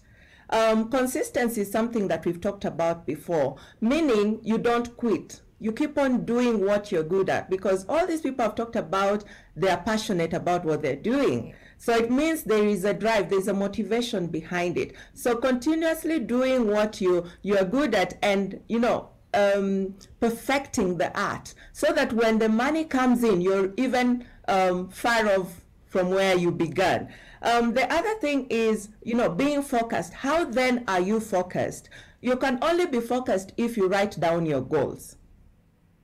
Consistency is something that we've talked about before, meaning you don't quit. You keep on doing what you're good at, because all these people have talked about, they're passionate about what they're doing. So it means there is a drive, there's a motivation behind it. So continuously doing what you are good at, and perfecting the art, so that when the money comes in, you're even far off from where you began. The other thing is, being focused. How then are you focused? You can only be focused if you write down your goals.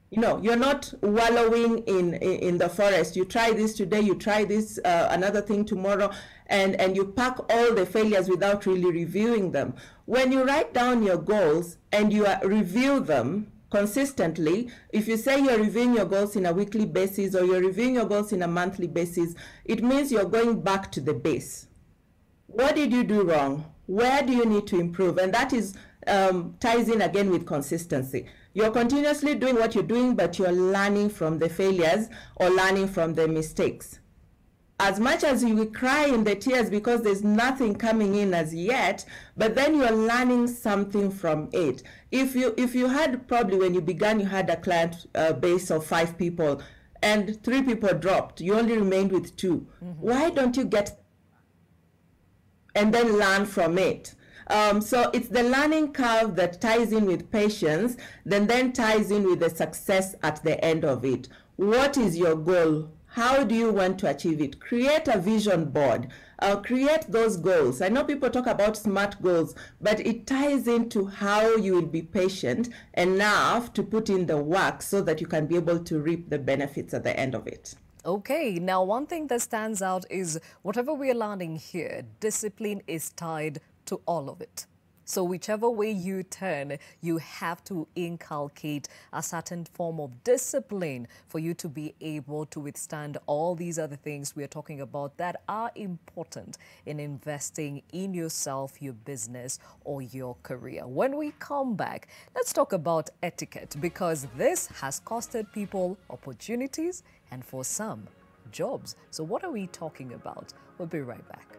You're not wallowing in the forest. You try this today, you try this another thing tomorrow, and you pack all the failures without really reviewing them. When you write down your goals and you review them consistently, if you say you're reviewing your goals in a weekly basis or you're reviewing your goals in a monthly basis, it means you're going back to the base. What did you do wrong? Where do you need to improve? And that is ties in again with consistency. You're continuously doing what you're doing, but you're learning from the failures or learning from the mistakes. As much as you will cry in the tears because there's nothing coming in as yet, but then you're learning something from it. If you had, probably when you began, you had a client base of 5 people and 3 people dropped, you only remained with 2. Why don't you get and then learn from it? So it's the learning curve that ties in with patience, then ties in with the success at the end of it. What is your goal? How do you want to achieve it? Create a vision board. Create those goals. I know people talk about SMART goals, but it ties into how you will be patient enough to put in the work so that you can be able to reap the benefits at the end of it. Okay, now one thing that stands out is whatever we are learning here, discipline is tied to all of it. So whichever way you turn, you have to inculcate a certain form of discipline for you to be able to withstand all these other things we are talking about that are important in investing in yourself, your business, or your career. When we come back, let's talk about etiquette, because this has costed people opportunities and for some, jobs. So what are we talking about? We'll be right back.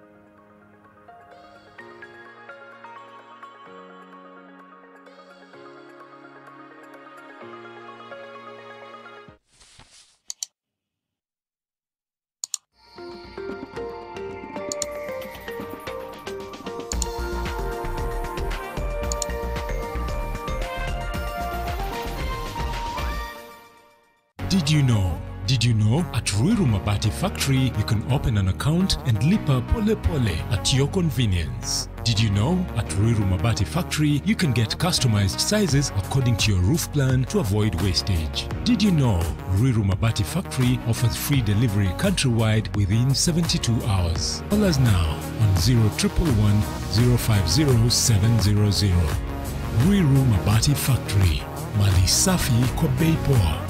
Did you know at Ruiru Mabati Factory you can open an account and lipa pole pole at your convenience? Did you know at Ruiru Mabati Factory, you can get customized sizes according to your roof plan to avoid wastage? Did you know Ruiru Mabati Factory offers free delivery countrywide within 72 hours? Call us now on 0111 050 700. Ruiru Mabati Factory, mali safi kwa bei poa.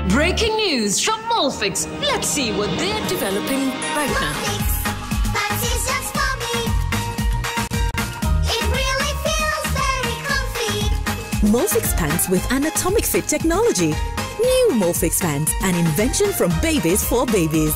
Breaking news from Molfix. Let's see what they're developing right now. Molfix pants with anatomic fit technology. New Molfix pants, an invention from babies for babies.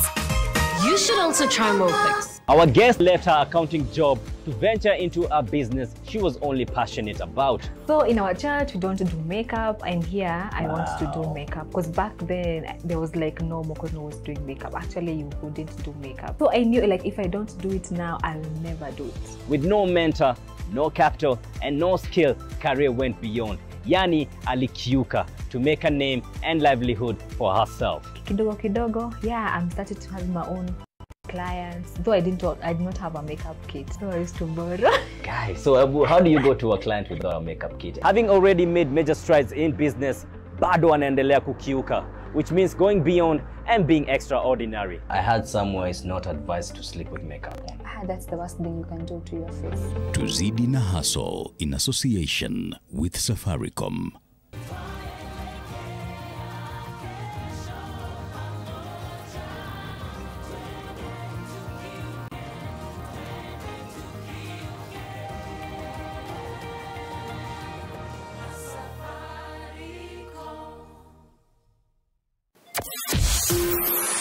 You should also try Molfix. Our guest left her accounting job to venture into a business she was only passionate about. So in our church, we don't do makeup, and here I want to do makeup because back then there was like no more because no one was doing makeup. Actually, you couldn't do makeup. So I knew like if I don't do it now, I'll never do it. With no mentor, no capital, and no skill, career went beyond. Yani alikiuka to make a name and livelihood for herself. Kidogo kidogo, yeah, I'm started to have my own clients. Though I did not have a makeup kit, so I used to borrow. Guys, so Abu, how do you go to a client without a makeup kit? Having already made major strides in business, bado anaendelea kukiuka, which means going beyond and being extraordinary. I heard somewhere it's not advised to sleep with makeup on. That's the worst thing you can do to your face. Tuzidi na Hustle in association with Safaricom.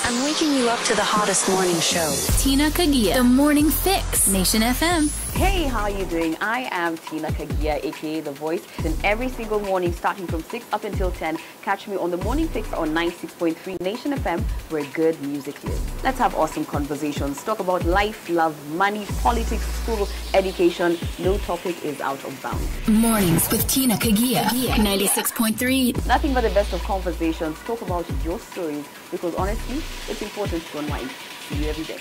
I'm waking you up to the hottest morning show. Tina Kagia, The Morning Fix, Nation FM. Hey, how are you doing? I am Tina Kagia, aka The Voice. And every single morning, starting from 6 up until 10, catch me on the Morning Fix on 96.3 Nation FM, where good music lives. Let's have awesome conversations. Talk about life, love, money, politics, school, education. No topic is out of bounds. Mornings with Tina Kagia, 96.3. Nothing but the best of conversations. Talk about your stories, because honestly, it's important to unwind. See you every day.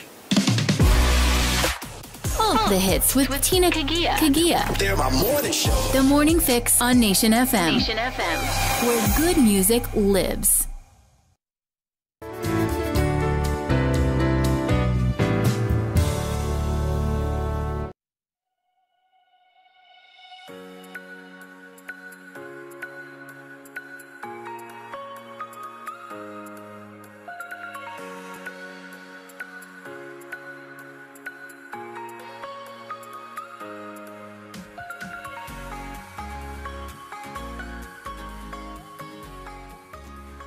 All the hits with Tina Kagia. They're my morning show. The Morning Fix on Nation FM. Nation FM. Where good music lives.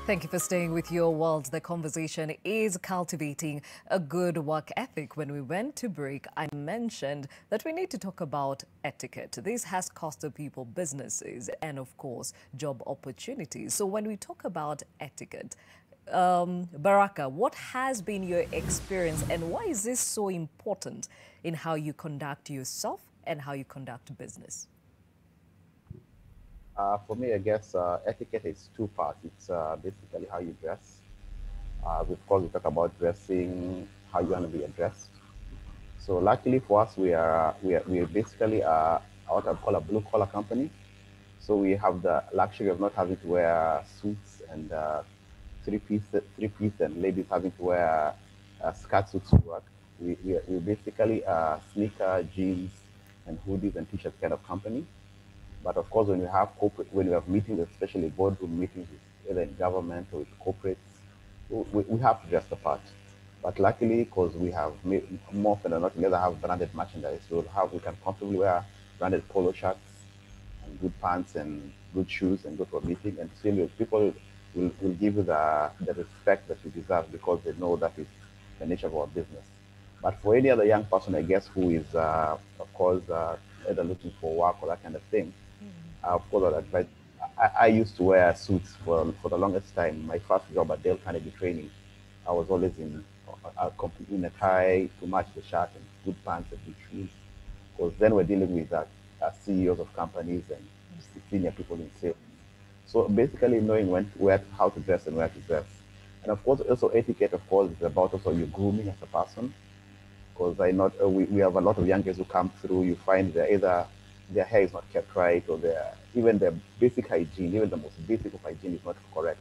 Thank you for staying with Your World. The conversation is cultivating a good work ethic. When we went to break, I mentioned that we need to talk about etiquette. This has costed people businesses and, of course, job opportunities. So when we talk about etiquette, Baraka, what has been your experience and why is this so important in how you conduct yourself and how you conduct business? For me, I guess etiquette is two parts. It's basically how you dress. Of course, we talk about dressing, how you want to be addressed. So luckily for us, we are basically what I call a blue collar company. So we have the luxury of not having to wear suits and three piece and ladies having to wear skirt suits to work. We basically sneaker, jeans, and hoodies and t-shirt kind of company. But of course, when we have meetings, especially boardroom meetings, either in government or with corporates, we have to dress the part. But luckily, because we have more often than not, we never have branded merchandise. So we can comfortably wear branded polo shirts and good pants and good shoes and go to a meeting. And still, people will give you the respect that you deserve because they know that is the nature of our business. But for any other young person, I guess, who is, of course, either looking for work or that kind of thing, of course, I'd advise. I used to wear suits for the longest time. My first job at Dale Carnegie Training, I was always in in a tie to match the shirt and good pants and good shoes. Because then we're dealing with CEOs of companies and senior people in sales. So basically knowing how to dress and where to dress. And of course, also etiquette, of course, is about also your grooming as a person. Because we have a lot of young girls who come through, you find either their hair is not kept right, or even their basic hygiene, even the most basic of hygiene is not correct.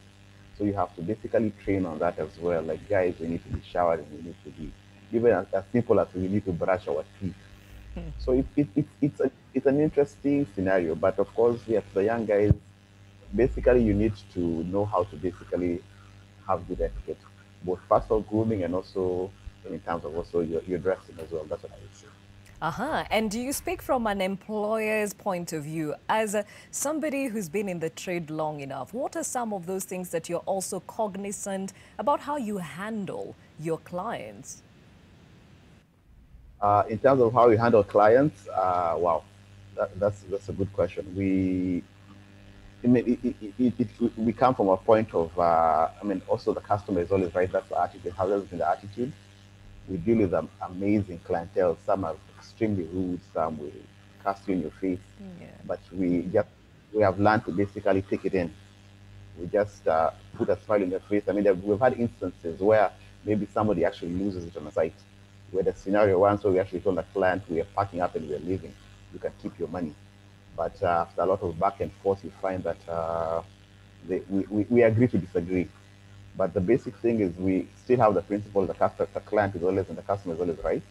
So you have to basically train on that as well. Like guys, we need to be showering, we need to be, even as simple as we need to brush our teeth. So it's an interesting scenario, but of course, yes, the young guys, basically you need to know how to basically have good etiquette, both personal grooming and also in terms of also your dressing as well. That's what I would say. And do you speak from an employer's point of view? As somebody who's been in the trade long enough, what are some of those things that you're also cognizant about how you handle your clients? In terms of how we handle clients, wow, that's a good question. We come from a point of, also the customer is always right. That's the attitude. How has been the attitude? We deal with amazing clientele. Some are extremely rude. Some will cast you in your face. Yeah. But we have learned to basically take it in. We just put a smile on their face. I mean, we've had instances where maybe somebody actually loses it on a site. We had a scenario once where we actually told the client, we are packing up and we are leaving. You can keep your money. But after a lot of back and forth, we find that we agree to disagree. But the basic thing is we still have the principle, the client is always and the customer is always right.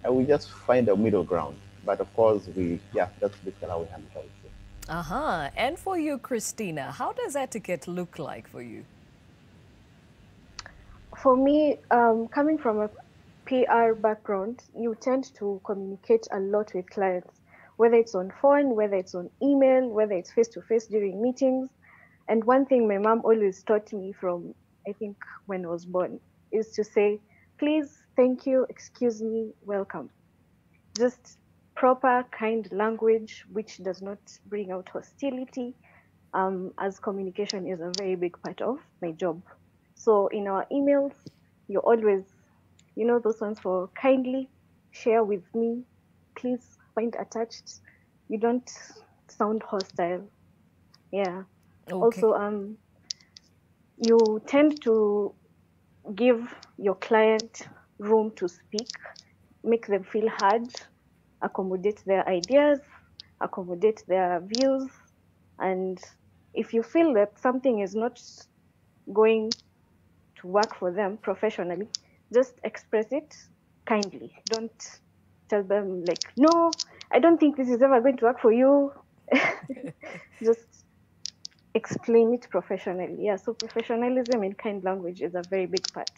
And we just find a middle ground. But of course, that's basically how we handle it. And for you, Christina, how does etiquette look like for you? For me, coming from a PR background, you tend to communicate a lot with clients, whether it's on phone, whether it's on email, whether it's face-to-face during meetings. And one thing my mom always taught me from, I think, when I was born, is to say, please, thank you, excuse me, welcome. Just proper, kind language, which does not bring out hostility, as communication is a very big part of my job. So in our emails, you always, those ones for kindly, share with me, please find attached. You don't sound hostile. Yeah. Okay. Also, you tend to give your client room to speak, make them feel heard, accommodate their ideas, accommodate their views. And if you feel that something is not going to work for them professionally, just express it kindly. Don't tell them like, no, I don't think this is ever going to work for you. Just explain it professionally. Yeah, so professionalism in kind language is a very big part.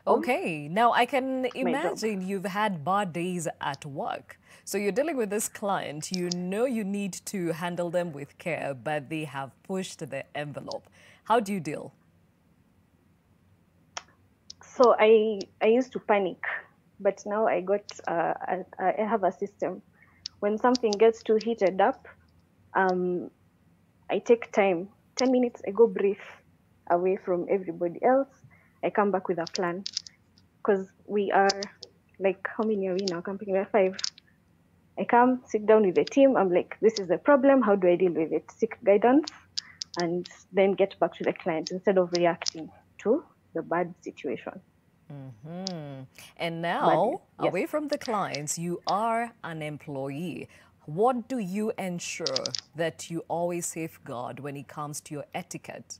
Okay, now I can imagine you've had bad days at work. So you're dealing with this client, you know you need to handle them with care, but they have pushed the envelope. How do you deal? So I used to panic, but now I have a system. When something gets too heated up, I take time, 10 minutes, I go brief away from everybody else. I come back with a plan. Because we are, like, how many are we now? Company, we're 5. I come, sit down with the team. I'm like, this is the problem. How do I deal with it? Seek guidance and then get back to the client instead of reacting to the bad situation. And now, away from the clients, you are an employee. What do you ensure that you always safeguard when it comes to your etiquette?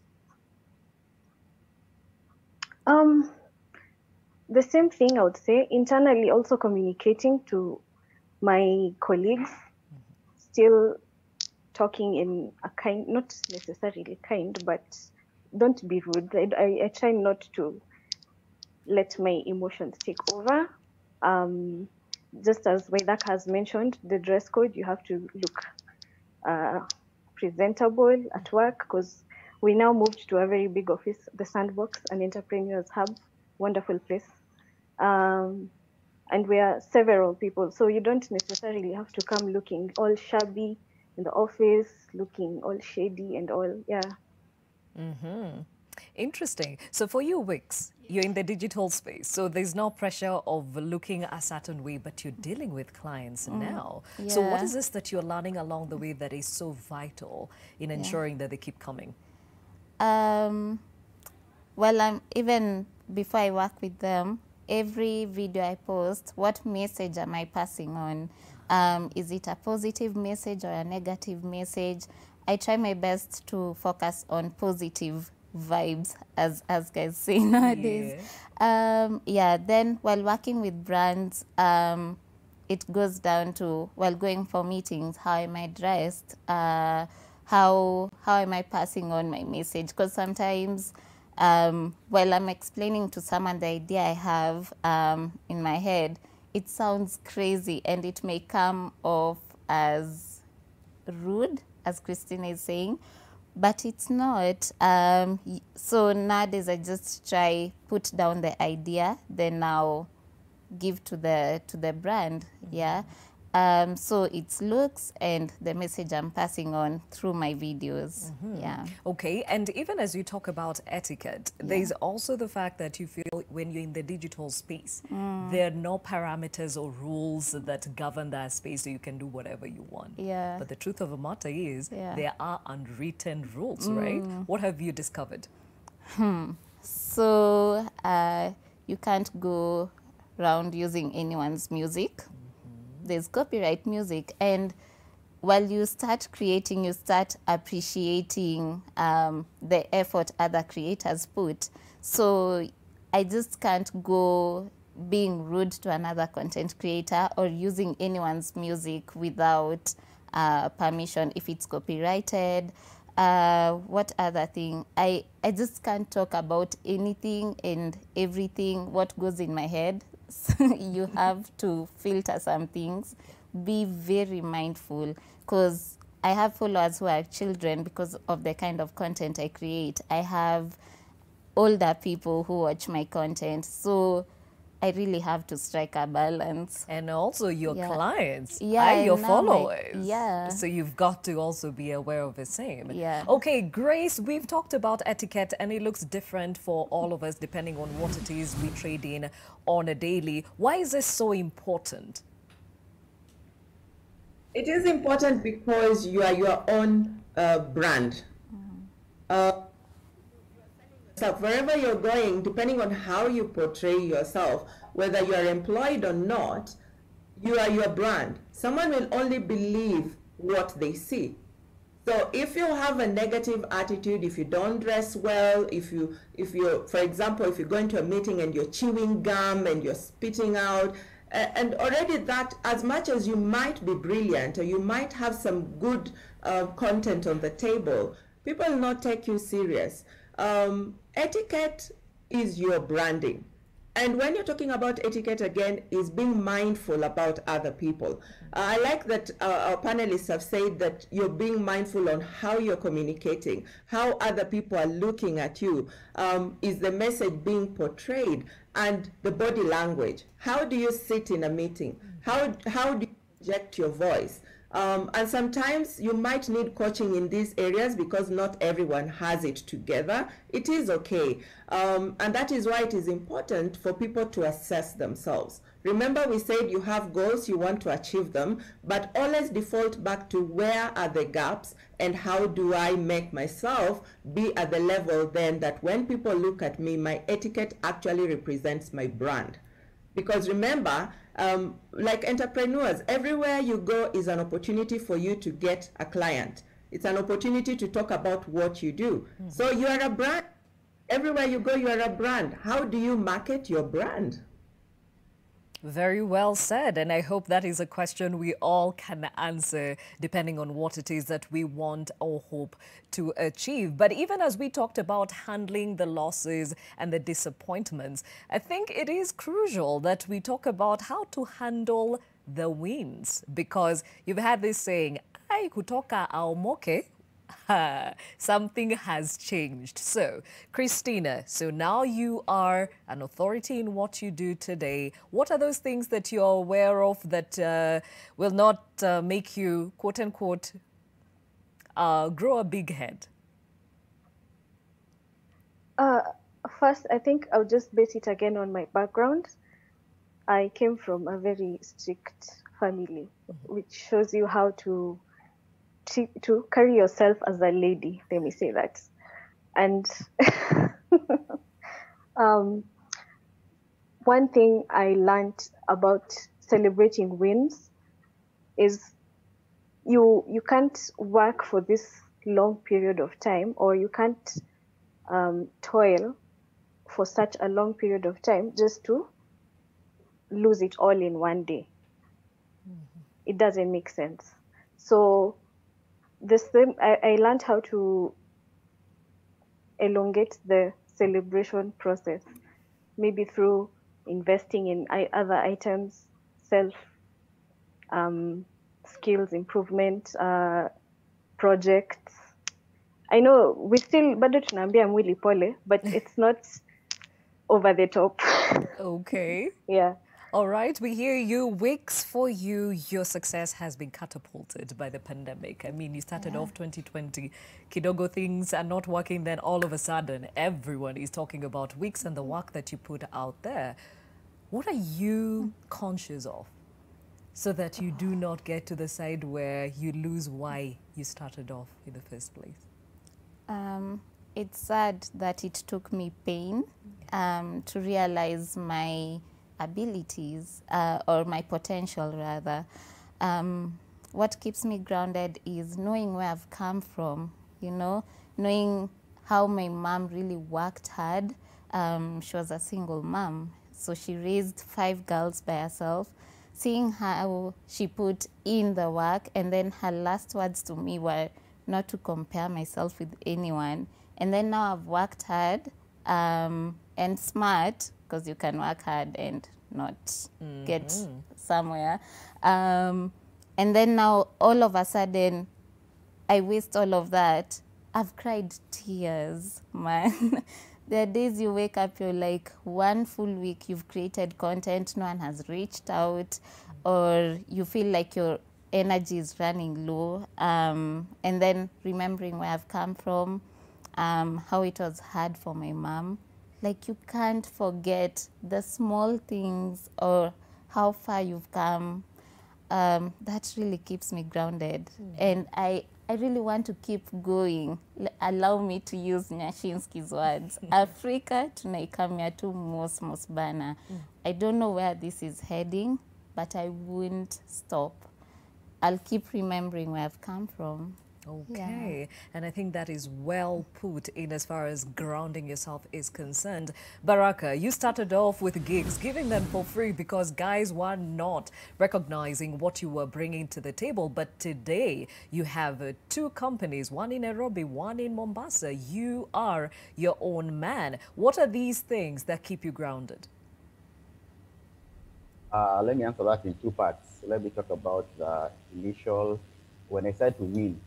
The same thing I would say, internally also communicating to my colleagues, still talking in a kind, not necessarily kind, but don't be rude. I try not to let my emotions take over. Just as Waidak has mentioned, the dress code, you have to look presentable at work, because we now moved to a very big office, the Sandbox, an entrepreneurs hub, wonderful place. And we are several people, so you don't necessarily have to come looking all shabby in the office, looking all shady and all, Interesting. So for you, Wix, You're in the digital space, so there's no pressure of looking a certain way, but you're dealing with clients now. So what Yeah. is this that you're learning along the way that is so vital in ensuring that they keep coming? Well, even before I work with them, every video I post, what message am I passing on? Is it a positive message or a negative message? I try my best to focus on positive vibes, as guys say nowadays. Then while working with brands, it goes down to, while going for meetings, how am I dressed? How am I passing on my message? Because sometimes while I'm explaining to someone the idea I have in my head, it sounds crazy and it may come off as rude, as Christina is saying, but it's not. So nowadays I just try put down the idea, then now give to the brand, so it's looks and the message I'm passing on through my videos. Okay, and even as you talk about etiquette, there's also the fact that you feel when you're in the digital space, there are no parameters or rules that govern that space, so you can do whatever you want. But the truth of the matter is, there are unwritten rules, right? What have you discovered? So you can't go around using anyone's music. There's copyright music, and while you start creating, you start appreciating the effort other creators put. So I just can't go being rude to another content creator or using anyone's music without permission if it's copyrighted. What other thing? I just can't talk about anything and everything what goes in my head. You have to filter some things. Be very mindful, because I have followers who are children because of the kind of content I create. I have older people who watch my content, so I really have to strike a balance. And also your clients are and your now followers. So you've got to also be aware of the same. Okay, Grace, we've talked about etiquette and it looks different for all of us depending on what it is we trade in on a daily. Why is this so important? It is important because you are your own brand. So wherever you're going, depending on how you portray yourself, whether you are employed or not, you are your brand. Someone will only believe what they see. So if you have a negative attitude, if you don't dress well, if you, for example, if you go into a meeting and you're chewing gum and you're spitting out, and already that, as much as you might be brilliant or you might have some good content on the table, people will not take you serious. Etiquette is your branding. And when you're talking about etiquette, again, is being mindful about other people. I like that our panelists have said that you're being mindful on how you're communicating, how other people are looking at you. Is the message being portrayed? And the body language. How do you sit in a meeting? How do you project your voice? And sometimes you might need coaching in these areas because not everyone has it together. It is okay. And that is why it is important for people to assess themselves. Remember, we said you have goals, you want to achieve them, but always default back to where are the gaps and how do I make myself be at the level then that when people look at me, my etiquette actually represents my brand. Because remember, like entrepreneurs, everywhere you go is an opportunity for you to get a client. It's an opportunity to talk about what you do. So you are a brand. Everywhere you go, you are a brand. How do you market your brand? Very well said, and I hope that is a question we all can answer depending on what it is that we want or hope to achieve. But even as we talked about handling the losses and the disappointments, I think it is crucial that we talk about how to handle the wins, because you've had this saying, "Ai kutoka aomoke." Something has changed. So, Christina, so now you are an authority in what you do today. What are those things that you're aware of that will not make you, quote unquote, grow a big head? first, I think I'll just base it again on my background. I came from a very strict family, which shows you how to carry yourself as a lady. Let me say that. And one thing I learned about celebrating wins is you can't work for this long period of time, or you can't toil for such a long period of time just to lose it all in one day. It doesn't make sense. So I learned how to elongate the celebration process, maybe through investing in other items, self skills improvement, projects. I know we still bado tunaambia mwili pole, but it's not over the top. Okay. Yeah. All right, we hear you. Wix, for you, your success has been catapulted by the pandemic. I mean, you started off 2020, kidogo things are not working, then all of a sudden, everyone is talking about Wix and the work that you put out there. What are you conscious of so that you do not get to the side where you lose why you started off in the first place? It's sad that it took me pain to realize my abilities or my potential rather. What keeps me grounded is knowing where I've come from, you know, knowing how my mom really worked hard. She was a single mom, so she raised 5 girls by herself. Seeing how she put in the work, and then her last words to me were not to compare myself with anyone. And then now I've worked hard and smart, because you can work hard and not get somewhere. And then now all of a sudden, I waste all of that. I've cried tears, man. There are days you wake up, you're like, one full week you've created content, no one has reached out, or you feel like your energy is running low. And then remembering where I've come from, how it was hard for my mom. Like, you can't forget the small things or how far you've come. That really keeps me grounded. And I really want to keep going. Allow me to use Nyashinsky's words. Africa tunaikamia tu mos bana. I don't know where this is heading, but I wouldn't stop. I'll keep remembering where I've come from. Okay, yeah. And I think that is well put in as far as grounding yourself is concerned. Baraka, you started off with gigs, giving them for free because guys were not recognizing what you were bringing to the table. But today you have 2 companies, one in Nairobi, one in Mombasa. You are your own man. What are these things that keep you grounded? Let me answer that in 2 parts. Let me talk about the initial, when I started to win.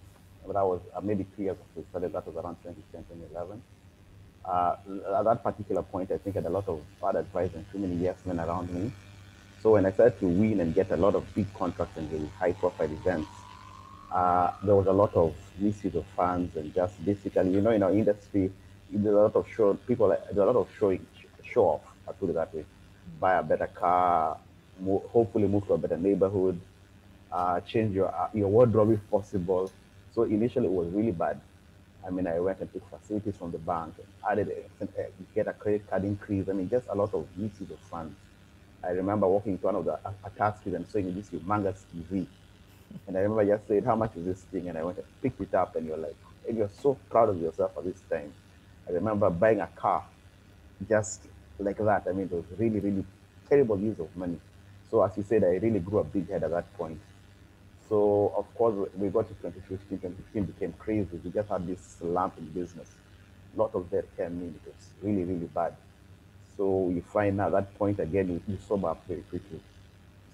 That was maybe 3 years after we started. That was around 2010, 2011. At that particular point, I think I had a lot of bad advice and too many yes men around me. So when I started to win and get a lot of big contracts and really high-profile events, there was a lot of misuse of funds and just basically, you know, in our industry, there's a lot of show off. I put it that way. Buy a better car, hopefully move to a better neighborhood, change your wardrobe if possible. So initially it was really bad. I mean, I went and took facilities from the bank, added get a credit card increase. I mean, just a lot of misuse of funds. I remember walking into one of the attacks and saying, this is humongous TV. And I remember just saying, how much is this thing? And I went and picked it up, and you're like, and you're so proud of yourself at this time. I remember buying a car just like that. I mean, it was really, really terrible use of money. So as you said, I really grew a big head at that point. So, of course, we got to 2015. 2015 became crazy. We just had this slump in business. A lot of that came in. It was really, really bad. So you find at that point, again, you sober up very quickly.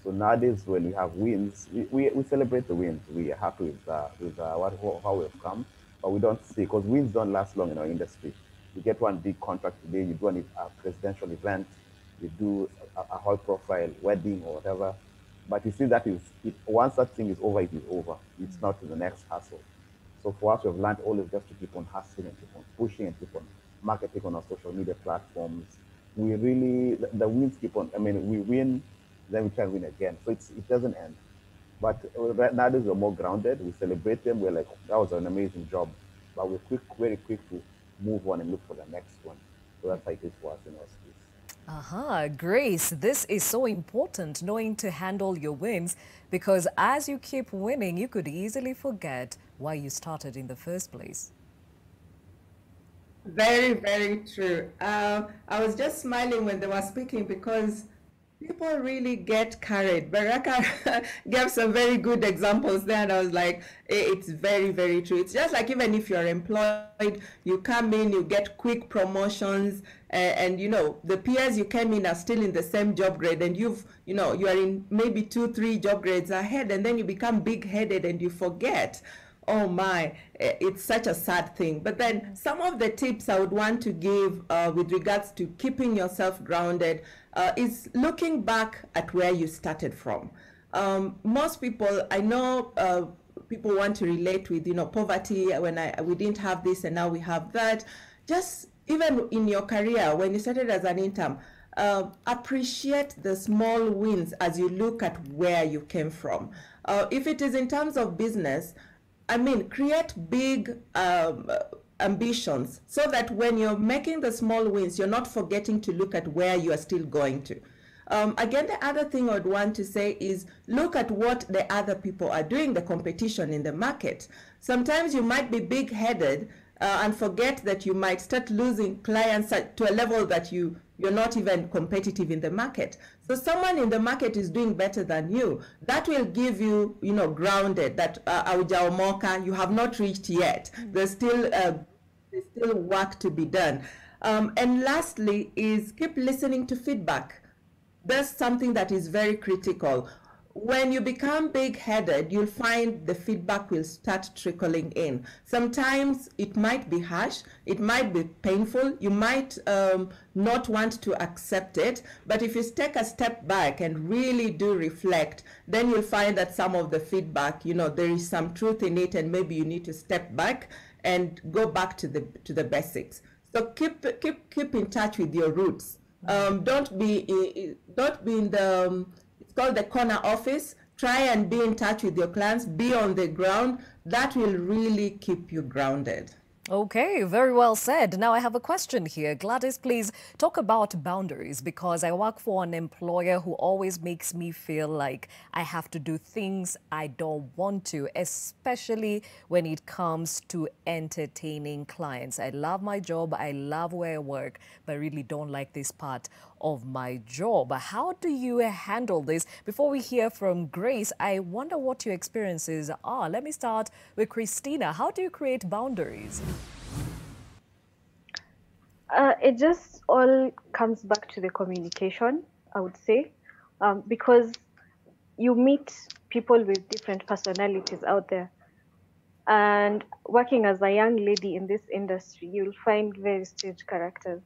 So nowadays, when we have wins, we celebrate the wins. We are happy with how we've come. But we don't see, because wins don't last long in our industry. You get one big contract today, you do a presidential event, you do a high-profile wedding or whatever. But you see that once that thing is over, it is over. It's not to the next hustle. So for us, we've learned always just to keep on hustling and keep on pushing and keep on marketing on our social media platforms, we really, the wins keep on, I mean, we win, then we can win again. So it doesn't end. But right now, we're more grounded. We celebrate them. We're like, that was an amazing job. But we're very quick to move on and look for the next one. So that's how it is for us in our space. Grace, this is so important, knowing to handle your wins, because as you keep winning, you could easily forget why you started in the first place. Very, very true. I was just smiling when they were speaking because people really get carried. Baraka gave some very good examples there, and I was like, it's very, very true. It's just like even if you're employed, you come in, you get quick promotions, and you know, the peers you came in are still in the same job grade, and you are in maybe 2-3 job grades ahead, and then you become big-headed and you forget. Oh my, it's such a sad thing. But then some of the tips I would want to give with regards to keeping yourself grounded is looking back at where you started from. Most people, I know people want to relate with, poverty, when we didn't have this and now we have that. Just even in your career, when you started as an intern, appreciate the small wins as you look at where you came from. If it is in terms of business, I mean, create big ambitions so that when you're making the small wins, you're not forgetting to look at where you are still going to. Again, the other thing I'd want to say is look at what the other people are doing, the competition in the market. Sometimes you might be big-headed and forget that you might start losing clients to a level that you're not even competitive in the market. So someone in the market is doing better than you. That will give you, grounded, that you have not reached yet. There's still work to be done. And lastly is keep listening to feedback. That's something that is very critical. When you become big-headed, you'll find the feedback will start trickling in. Sometimes it might be harsh, it might be painful, you might not want to accept it, but if you take a step back and really do reflect, then you'll find that some of the feedback, there is some truth in it, and maybe you need to step back and go back to the basics. So keep in touch with your roots. Don't be in the it's called the corner office. Try and be in touch with your clients, be on the ground. That will really keep you grounded. Okay, very well said. Now I have a question here. Gladys, please talk about boundaries, because I work for an employer who always makes me feel like I have to do things I don't want to, especially when it comes to entertaining clients. I love my job, I love where I work, but I really don't like this part of my job. How do you handle this? Before we hear from Grace, I wonder what your experiences are. Let me start with Christina. How do you create boundaries? It just all comes back to the communication, I would say, because you meet people with different personalities out there. And working as a young lady in this industry, you'll find very strange characters.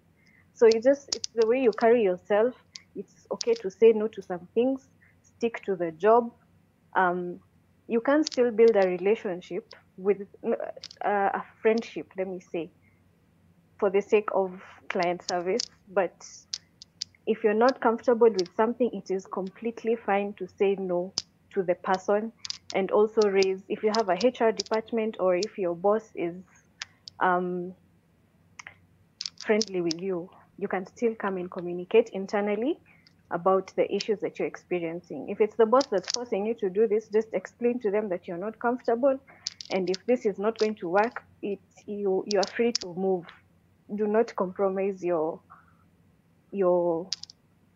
So it's the way you carry yourself. It's okay to say no to some things, stick to the job. You can still build a relationship with a friendship, let me say, for the sake of client service. But if you're not comfortable with something, it is completely fine to say no to the person, and also raise, if you have a HR department or if your boss is friendly with you, you can still come and communicate internally about the issues that you're experiencing. If it's the boss that's forcing you to do this, just explain to them that you're not comfortable, and if this is not going to work, you are free to move. Do not compromise your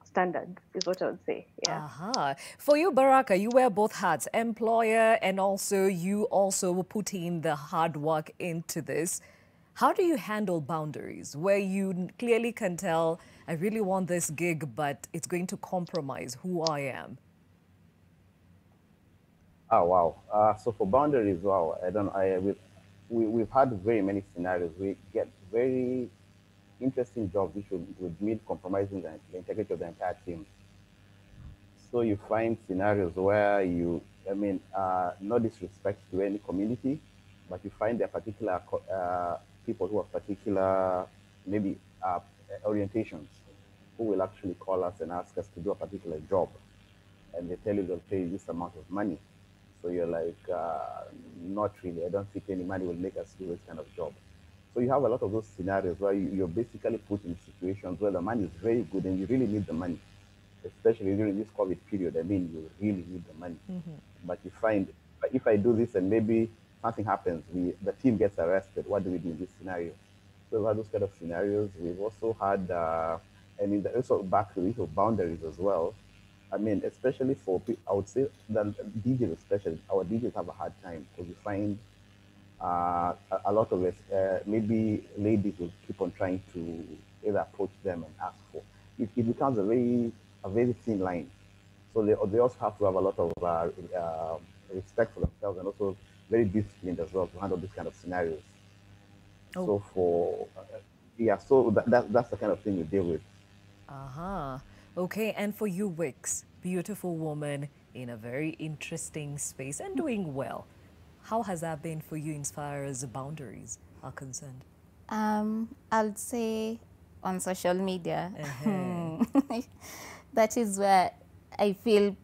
standards, is what I would say. Yeah. For you, Baraka, you wear both hats, employer, and also you also put in the hard work into this. How do you handle boundaries where you clearly can tell, I really want this gig, but it's going to compromise who I am? Oh, wow. So for boundaries, wow, we've had very many scenarios. We get very interesting jobs which would mean compromising the integrity of the entire team. So you find scenarios where no disrespect to any community, but you find there are particular people who have particular maybe orientations, who will actually call us and ask us to do a particular job, and they tell you they'll pay you this amount of money. So you're like, not really. I don't think any money will make us do this kind of job. So you have a lot of those scenarios where you're basically put in situations where the money is very good and you really need the money, especially during this COVID period. I mean, you really need the money. But you find, if I do this and maybe something happens, the team gets arrested, what do we do in this scenario? So we've had those kind of scenarios. We've also had, also back to the issue of boundaries as well. I mean, especially for people, I would say that DJs especially, our DJs have a hard time because you find a lot of maybe ladies will keep on trying to either approach them and ask for. It becomes a very thin line. So they also have to have a lot of respect for themselves and also very disciplined as well to handle these kind of scenarios. So that's the kind of thing we deal with. Okay, and for you, Wix, beautiful woman in a very interesting space and doing well. How has that been for you as far as the boundaries are concerned? I'll say on social media. That is where I feel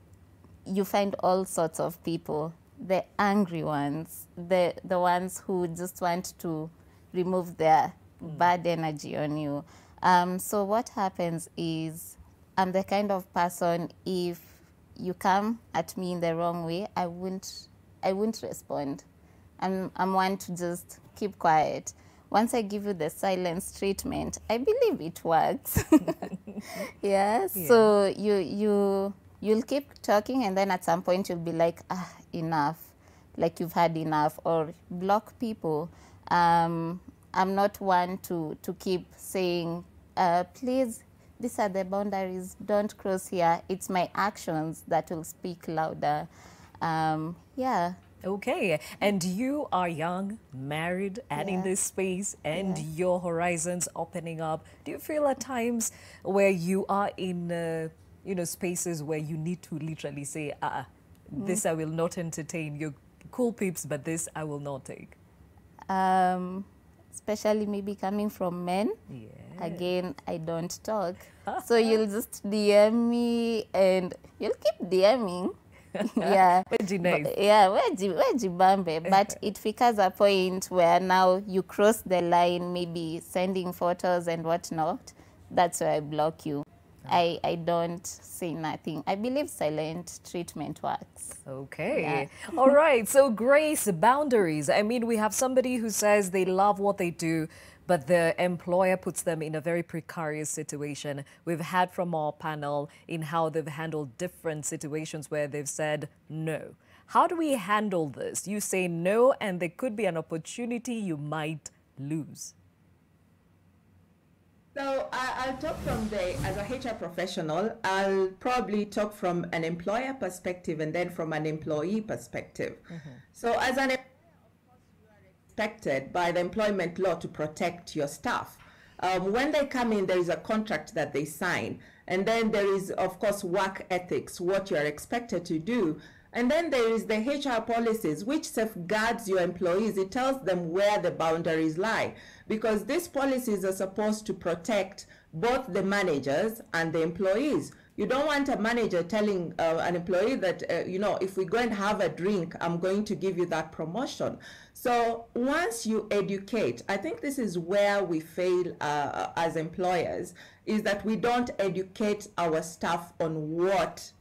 you find all sorts of people. The angry ones, the ones who just want to remove their bad energy on you. So what happens is, I'm the kind of person, if you come at me in the wrong way, I wouldn't respond. I'm one to just keep quiet. Once I give you the silence treatment, I believe it works. So you'll keep talking, and then at some point you'll be like, enough, like you've had enough, or block people. I'm not one to keep saying, please, these are the boundaries, don't cross here. It's my actions that will speak louder. Okay, and you are young, married, and in this space, and your horizons opening up. Do you feel at times where you are in, spaces where you need to literally say, this I will not entertain, you're cool peeps, but this I will not take? Especially maybe coming from men. Again, I don't talk. So you'll just DM me and you'll keep DMing. Wejibambe. But it becomes a point where now you cross the line, maybe sending photos and whatnot. That's where I block you. I don't say nothing. I believe silent treatment works. Okay. All right. So Grace, boundaries. I mean, we have somebody who says they love what they do, but the employer puts them in a very precarious situation. We've had from our panel in how they've handled different situations where they've said no. How do we handle this? You say no, and there could be an opportunity you might lose. So I'll talk as a HR professional, I'll probably talk from an employer perspective and then from an employee perspective. So as an employer, of course, you are expected by the employment law to protect your staff. When they come in, there is a contract that they sign. And then there is, of course, work ethics, what you are expected to do. And then there is the HR policies, which safeguards your employees. It tells them where the boundaries lie, because these policies are supposed to protect both the managers and the employees. You don't want a manager telling an employee that, if we go and have a drink, I'm going to give you that promotion. So once you educate, I think this is where we fail as employers, is that we don't educate our staff on what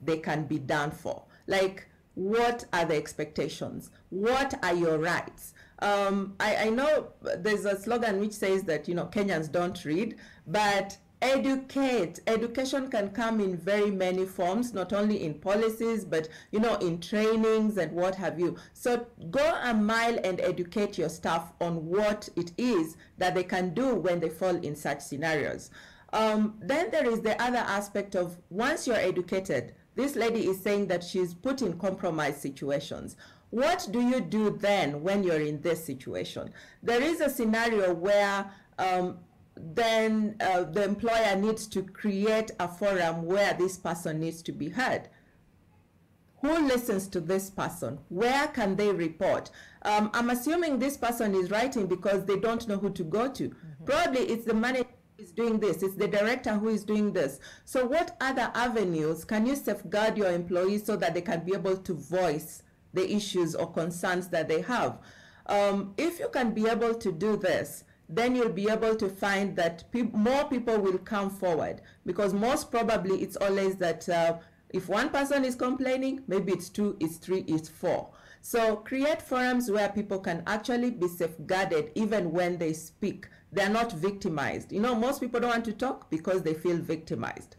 they can be done for. Like, what are the expectations? What are your rights? I know there's a slogan which says that, Kenyans don't read, but education can come in very many forms, not only in policies, but, in trainings and what have you. So go a mile and educate your staff on what it is that they can do when they fall in such scenarios. Then there is the other aspect of, once you're educated, this lady is saying that she's put in compromised situations. What do you do then when you're in this situation? There is a scenario where then the employer needs to create a forum where this person needs to be heard. Who listens to this person? Where can they report? I'm assuming this person is writing because they don't know who to go to. Probably it's the manager who is doing this, it's the director who is doing this. So what other avenues can you safeguard your employees so that they can be able to voice the issues or concerns that they have? If you can be able to do this, then you'll be able to find that more people will come forward, because most probably it's always that if one person is complaining, maybe it's 2, it's 3, it's 4. So create forums where people can actually be safeguarded even when they speak. They're not victimized. You know, most people don't want to talk because they feel victimized.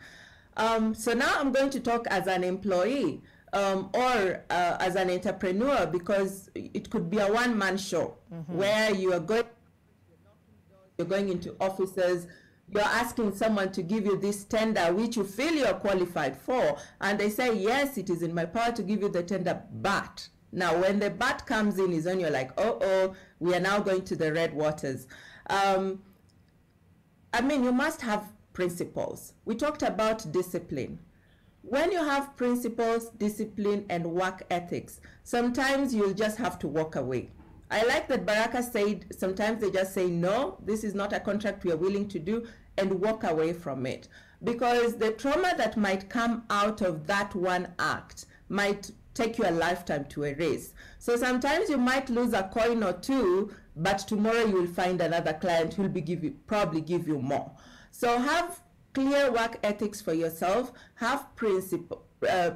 So now I'm going to talk as an employee or as an entrepreneur, because it could be a one-man show where you are going into offices, you're asking someone to give you this tender which you feel you're qualified for, and they say, yes, it is in my power to give you the tender, but now when the but comes in is when you're like, oh, we are now going to the red waters. I mean, you must have principles. We talked about discipline. When you have principles, discipline, and work ethics, sometimes you'll just have to walk away. I like that Baraka said sometimes they just say, no, this is not a contract we are willing to do, and walk away from it. Because the trauma that might come out of that one act might take you a lifetime to erase. So sometimes you might lose a coin or two, but tomorrow you will find another client who will probably give you more. So have clear work ethics for yourself, have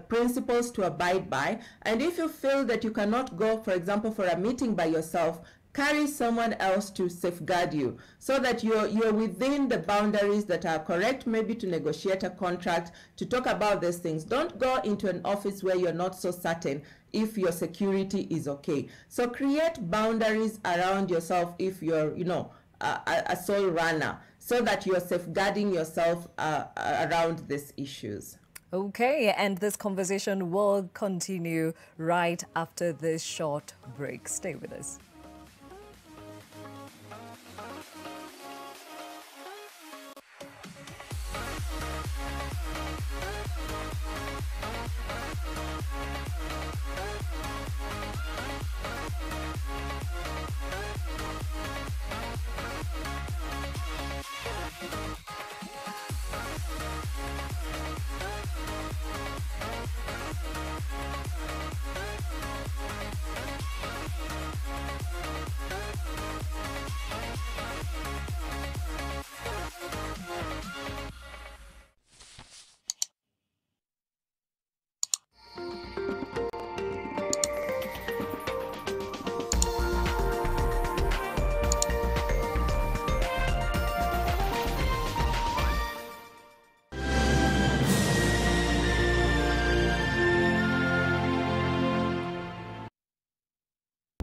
principles to abide by, and if you feel that you cannot go, for example, for a meeting by yourself, carry someone else to safeguard you so that you're within the boundaries that are correct, maybe to negotiate a contract, to talk about these things. Don't go into an office where you're not so certain if your security is okay. So create boundaries around yourself if you're, a sole runner, so that you're safeguarding yourself around these issues. Okay, and this conversation will continue right after this short break. Stay with us.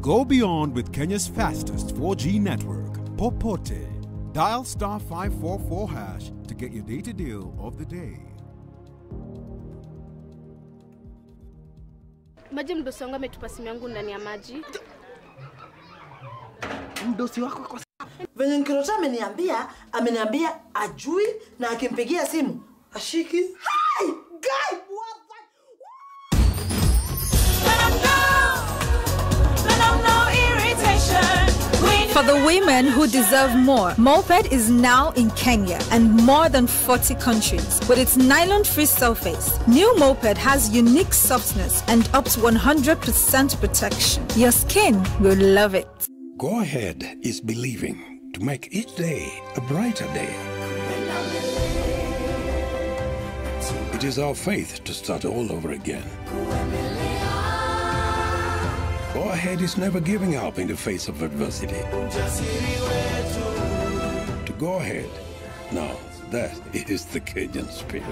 Go beyond with Kenya's fastest 4G network, Popote. Dial *544# to get your data deal of the day. Maji mdosi wangu ametupa simu yangu ndani ya maji. Mdosi wako kwa venye Nkirota ameniambia ajui na akimpigia simu ashiki. Hi guy, what the For the women who deserve more, Moped is now in Kenya and more than 40 countries. With its nylon-free surface, new Moped has unique softness and up to 100% protection. Your skin will love it. Go Ahead is believing to make each day a brighter day. It is our faith to start all over again. Go Ahead is never giving up in the face of adversity. To go ahead, now that is the Kenyan spirit.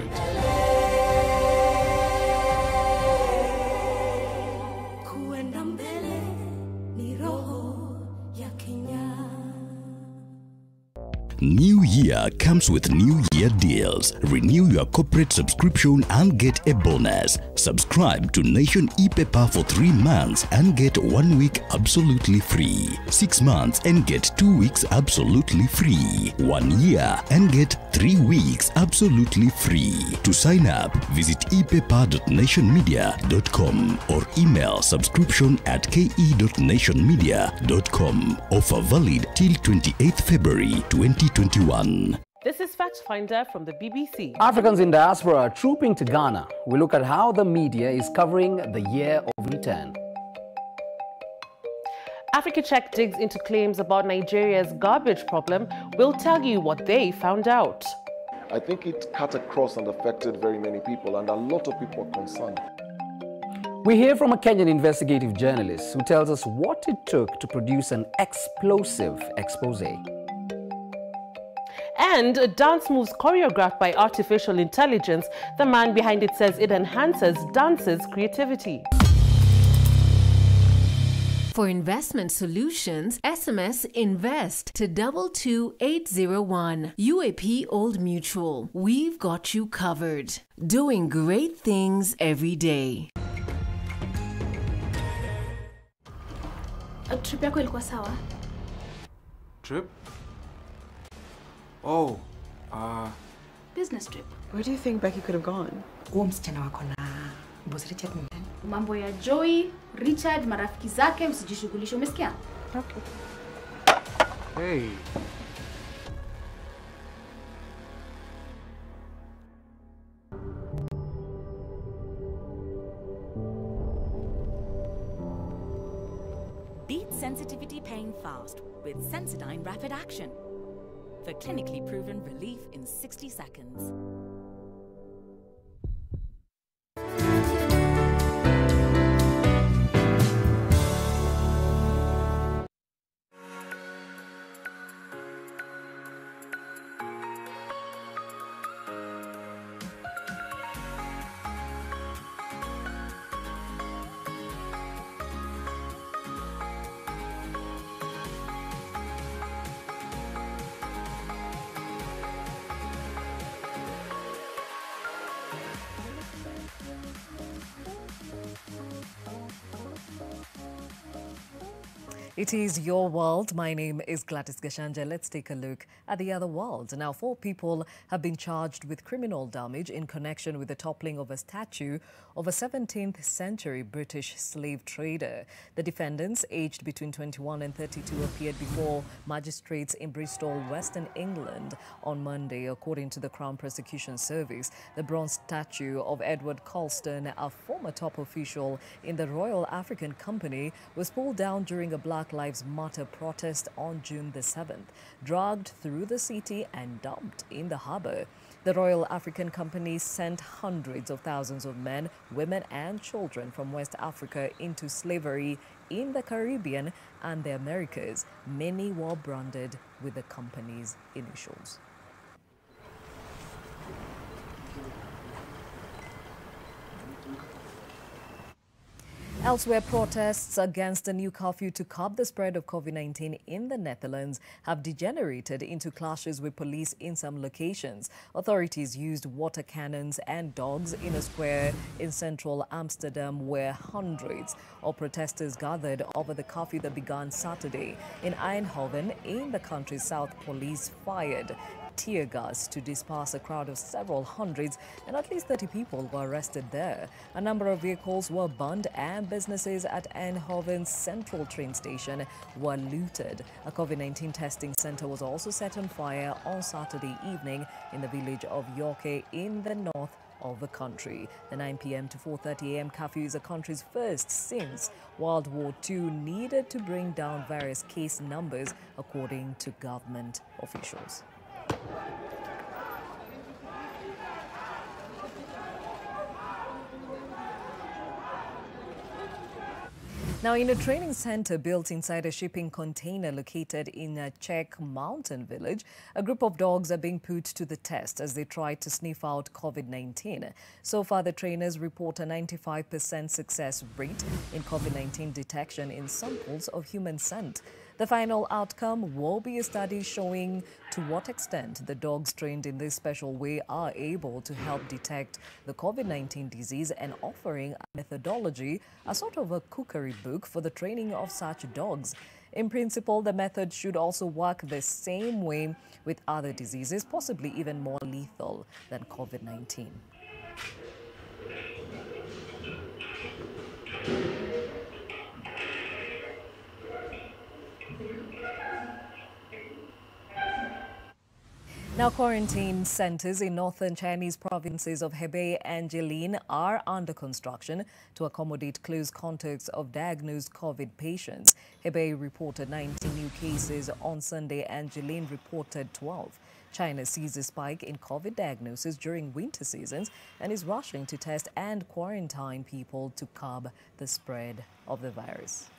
New Year comes with New Year deals. Renew your corporate subscription and get a bonus. Subscribe to Nation e-Paper for 3 months and get 1 week absolutely free. 6 months and get 2 weeks absolutely free. 1 year and get 3 weeks absolutely free. To sign up, visit epaper.nationmedia.com or email subscription@ke.nationmedia.com. Offer valid till 28th February 2021. This is Fact Finder from the BBC. Africans in diaspora are trooping to Ghana. We look at how the media is covering the year of return. Africa Check digs into claims about Nigeria's garbage problem. We'll tell you what they found out. I think it cut across and affected very many people, and a lot of people are concerned. We hear from a Kenyan investigative journalist who tells us what it took to produce an explosive expose. And dance moves choreographed by artificial intelligence. The man behind it says it enhances dancers' creativity. For investment solutions, SMS INVEST to 22801. UAP Old Mutual. We've got you covered. Doing great things every day. Trip yako ilikuwa sawa? Trip? Oh, Business trip. Where do you think Becky could have gone? Msichana wako na boss Richard ni nani? Mambo ya Joey, Richard, marafiki zake usijishughulishe, umesikia? Okay. Hey. Beat sensitivity pain fast with Sensodyne Rapid Action for clinically proven relief in 60 seconds. It is your world. My name is Gladys Gashanja. Let's take a look at the other world. Now, 4 people have been charged with criminal damage in connection with the toppling of a statue of a 17th century British slave trader. The defendants, aged between 21 and 32, appeared before magistrates in Bristol, Western England on Monday, according to the Crown Prosecution Service. The bronze statue of Edward Colston, a former top official in the Royal African Company, was pulled down during a Black Lives Matter protest on June the 7th, dragged through the city and dumped in the harbour. The Royal African Company sent hundreds of thousands of men, women and children from West Africa into slavery in the Caribbean and the Americas. Many were branded with the company's initials. Elsewhere, protests against a new curfew to curb the spread of COVID-19 in the Netherlands have degenerated into clashes with police in some locations. Authorities used water cannons and dogs in a square in central Amsterdam where hundreds of protesters gathered over the curfew that began Saturday. In Eindhoven, in the country's south, police fired tear gas to disperse a crowd of several hundreds, and at least 30 people were arrested there. A number of vehicles were burned and businesses at Eindhoven's central train station were looted. A COVID-19 testing center was also set on fire on Saturday evening in the village of Yorke in the north of the country. The 9 p.m. to 4:30 a.m. curfew is the country's first since World War II, needed to bring down various case numbers, according to government officials. Now, in a training center built inside a shipping container located in a Czech mountain village, a group of dogs are being put to the test as they try to sniff out COVID-19. So far, the trainers report a 95% success rate in COVID-19 detection in samples of human scent. The final outcome will be a study showing to what extent the dogs trained in this special way are able to help detect the COVID-19 disease, and offering a methodology, a sort of a cookery book for the training of such dogs. In principle, the method should also work the same way with other diseases, possibly even more lethal than COVID-19. Now, quarantine centers in northern Chinese provinces of Hebei and Jilin are under construction to accommodate close contacts of diagnosed COVID patients. Hebei reported 19 new cases on Sunday and Jilin reported 12. China sees a spike in COVID diagnosis during winter seasons and is rushing to test and quarantine people to curb the spread of the virus.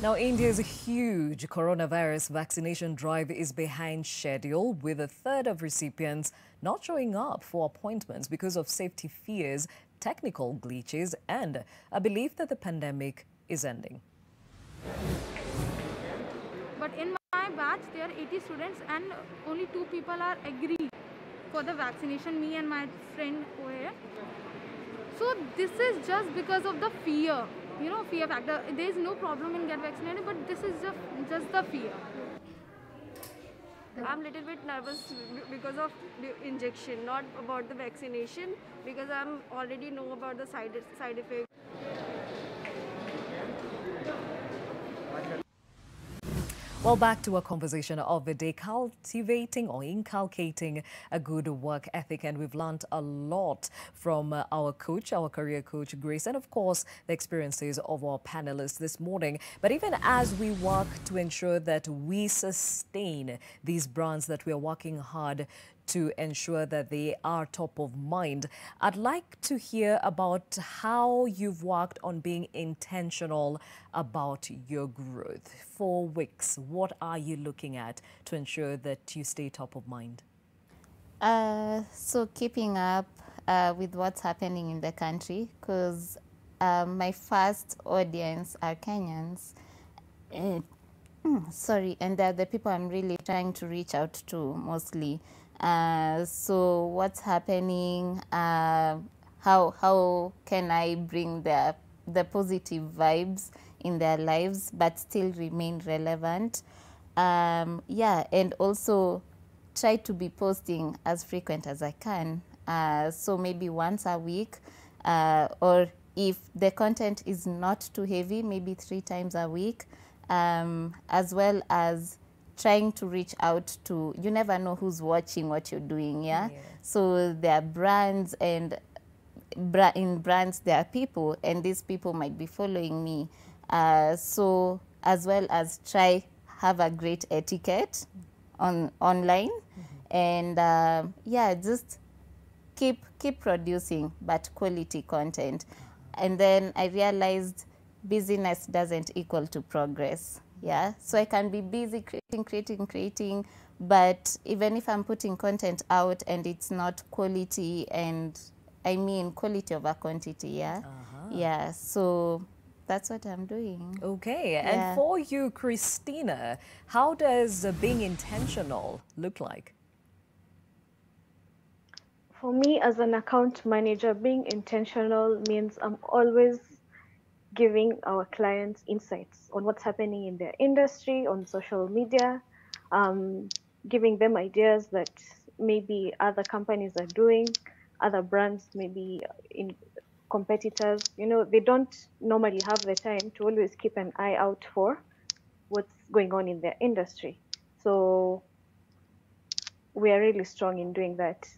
Now, India's huge coronavirus vaccination drive is behind schedule, with a third of recipients not showing up for appointments because of safety fears, technical glitches, and a belief that the pandemic is ending. But in my batch, there are 80 students and only 2 people are agreed for the vaccination, me and my friend over here. So this is just because of the fear. You know, fear factor. There is no problem in get vaccinated, but this is just the fear. I'm a little bit nervous because of the injection, not about the vaccination, because I'm already know about the side effects. Well, back to a conversation of the day, cultivating or inculcating a good work ethic. And we've learned a lot from our coach, our career coach, Grace, and of course, the experiences of our panelists this morning. But even as we work to ensure that we sustain these brands that we are working hard to ensure that they are top of mind, I'd like to hear about how you've worked on being intentional about your growth. For Wix, what are you looking at to ensure that you stay top of mind? So keeping up with what's happening in the country, because my first audience are Kenyans. Sorry, and they're the people I'm really trying to reach out to mostly. So what's happening, how can I bring the positive vibes in their lives but still remain relevant? Yeah, and also try to be posting as frequent as I can. So maybe once a week, or if the content is not too heavy, maybe 3 times a week, as well as trying to reach out to, you never know who's watching what you're doing, yeah? So there are brands, and in brands there are people, and these people might be following me. So as well as have a great etiquette online, and yeah, just keep producing, but quality content. And then I realized busyness doesn't equal to progress. Yeah, so I can be busy creating, but even if I'm putting content out and it's not quality, and I mean quality over quantity, yeah? Yeah, so that's what I'm doing. Okay, Yeah. and for you, Christina, how does being intentional look like? For me, as an account manager, being intentional means I'm always giving our clients insights on what's happening in their industry, on social media, giving them ideas that maybe other companies are doing, other brands, maybe in competitors. You know, they don't normally have the time to always keep an eye out for what's going on in their industry. So we are really strong in doing that.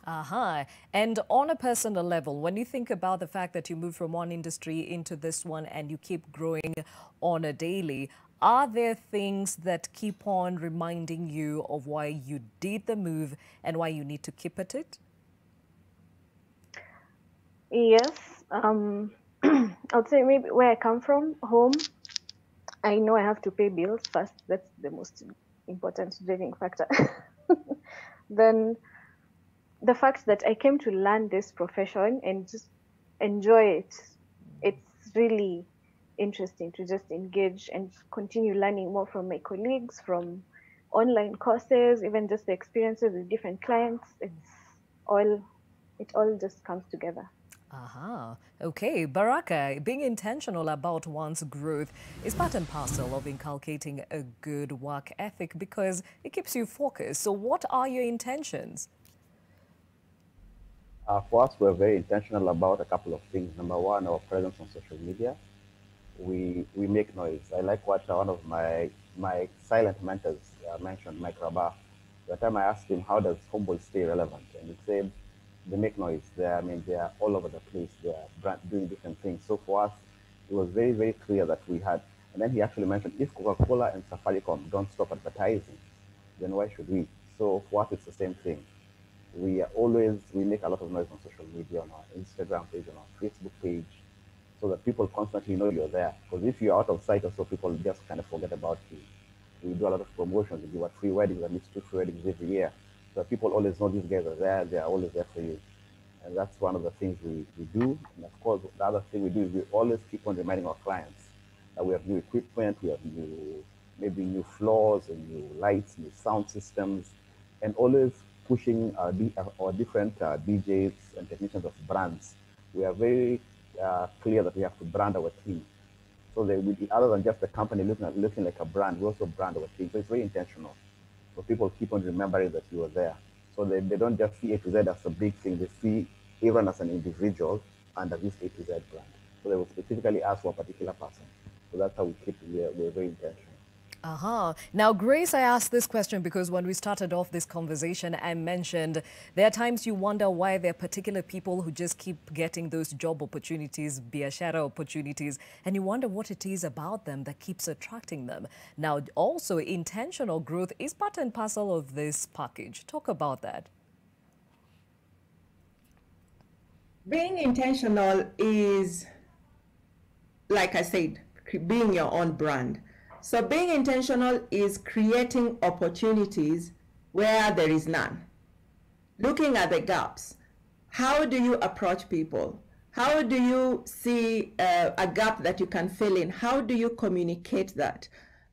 And on a personal level, when you think about the fact that you move from one industry into this one and you keep growing on a daily, are there things that keep on reminding you of why you did the move and why you need to keep at it? Yes. I'd say maybe where I come from, home, I know I have to pay bills first. That's the most important driving factor. Then the fact that I came to learn this profession and just enjoy it, it's really interesting to just engage and continue learning more from my colleagues, from online courses, even just the experiences with different clients. It all just comes together. Aha. Okay, Baraka, being intentional about one's growth is part and parcel of inculcating a good work ethic because it keeps you focused. So what are your intentions? For us, we're very intentional about a couple of things. Number one, our presence on social media. We make noise. I like what one of my silent mentors mentioned, Mike Rabah. The time I asked him, how does Homeboy stay relevant? And he said, they make noise. They are all over the place. They are doing different things. So for us, it was very, very clear that we had. And then he actually mentioned, if Coca-Cola and Safaricom don't stop advertising, then why should we? So for us, it's the same thing. We make a lot of noise on social media, on our Instagram page, on our Facebook page, so that people constantly know you're there. Because if you're out of sight or so, people just kind of forget about you. We do a lot of promotions. We do free weddings, at least 2 free weddings every year. So people always know these guys are there, they are always there for you. And that's one of the things we do. And of course, the other thing we do is we always keep on reminding our clients that we have new equipment, we have maybe new floors and new lights, new sound systems, and always pushing our different DJs and technicians of brands. We are very clear that we have to brand our team. So other than just the company looking like a brand, we also brand our team. So it's very intentional. So people keep on remembering that you are there. So they don't just see A to Z as a big thing. They see everyone as an individual under this A to Z brand. So they will specifically ask for a particular person. So that's how we're very intentional. Now, Grace, I asked this question because when we started off this conversation, I mentioned there are times you wonder why there are particular people who just keep getting those job opportunities, biashara opportunities, and you wonder what it is about them that keeps attracting them. Now, also, intentional growth is part and parcel of this package. Talk about that. Being intentional is, like I said, being your own brand. So being intentional is creating opportunities where there is none. Looking at the gaps. How do you approach people? How do you see a gap that you can fill in? How do you communicate that?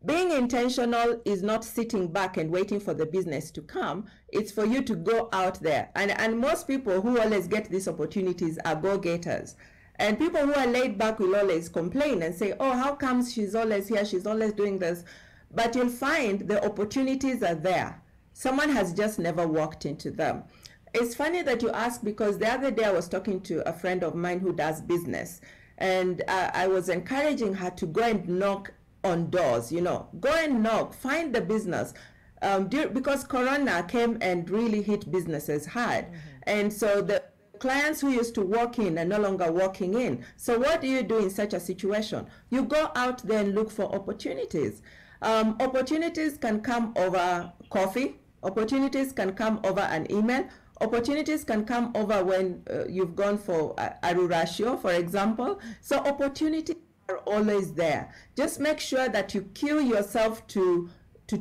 Being intentional is not sitting back and waiting for the business to come. It's for you to go out there. And most people who always get these opportunities are go-getters. And people who are laid back will always complain and say, oh, how comes she's always here, she's always doing this? But you'll find the opportunities are there. Someone has just never walked into them. It's funny that you ask because the other day I was talking to a friend of mine who does business. And I was encouraging her to go and knock on doors, go and knock, find the business. Because Corona came and really hit businesses hard. And so the clients who used to walk in are no longer walking in. So what do you do in such a situation? You go out there and look for opportunities. Opportunities can come over coffee. Opportunities can come over an email. Opportunities can come over when you've gone for a rurashio, for example. So opportunities are always there. Just make sure that you cue yourself to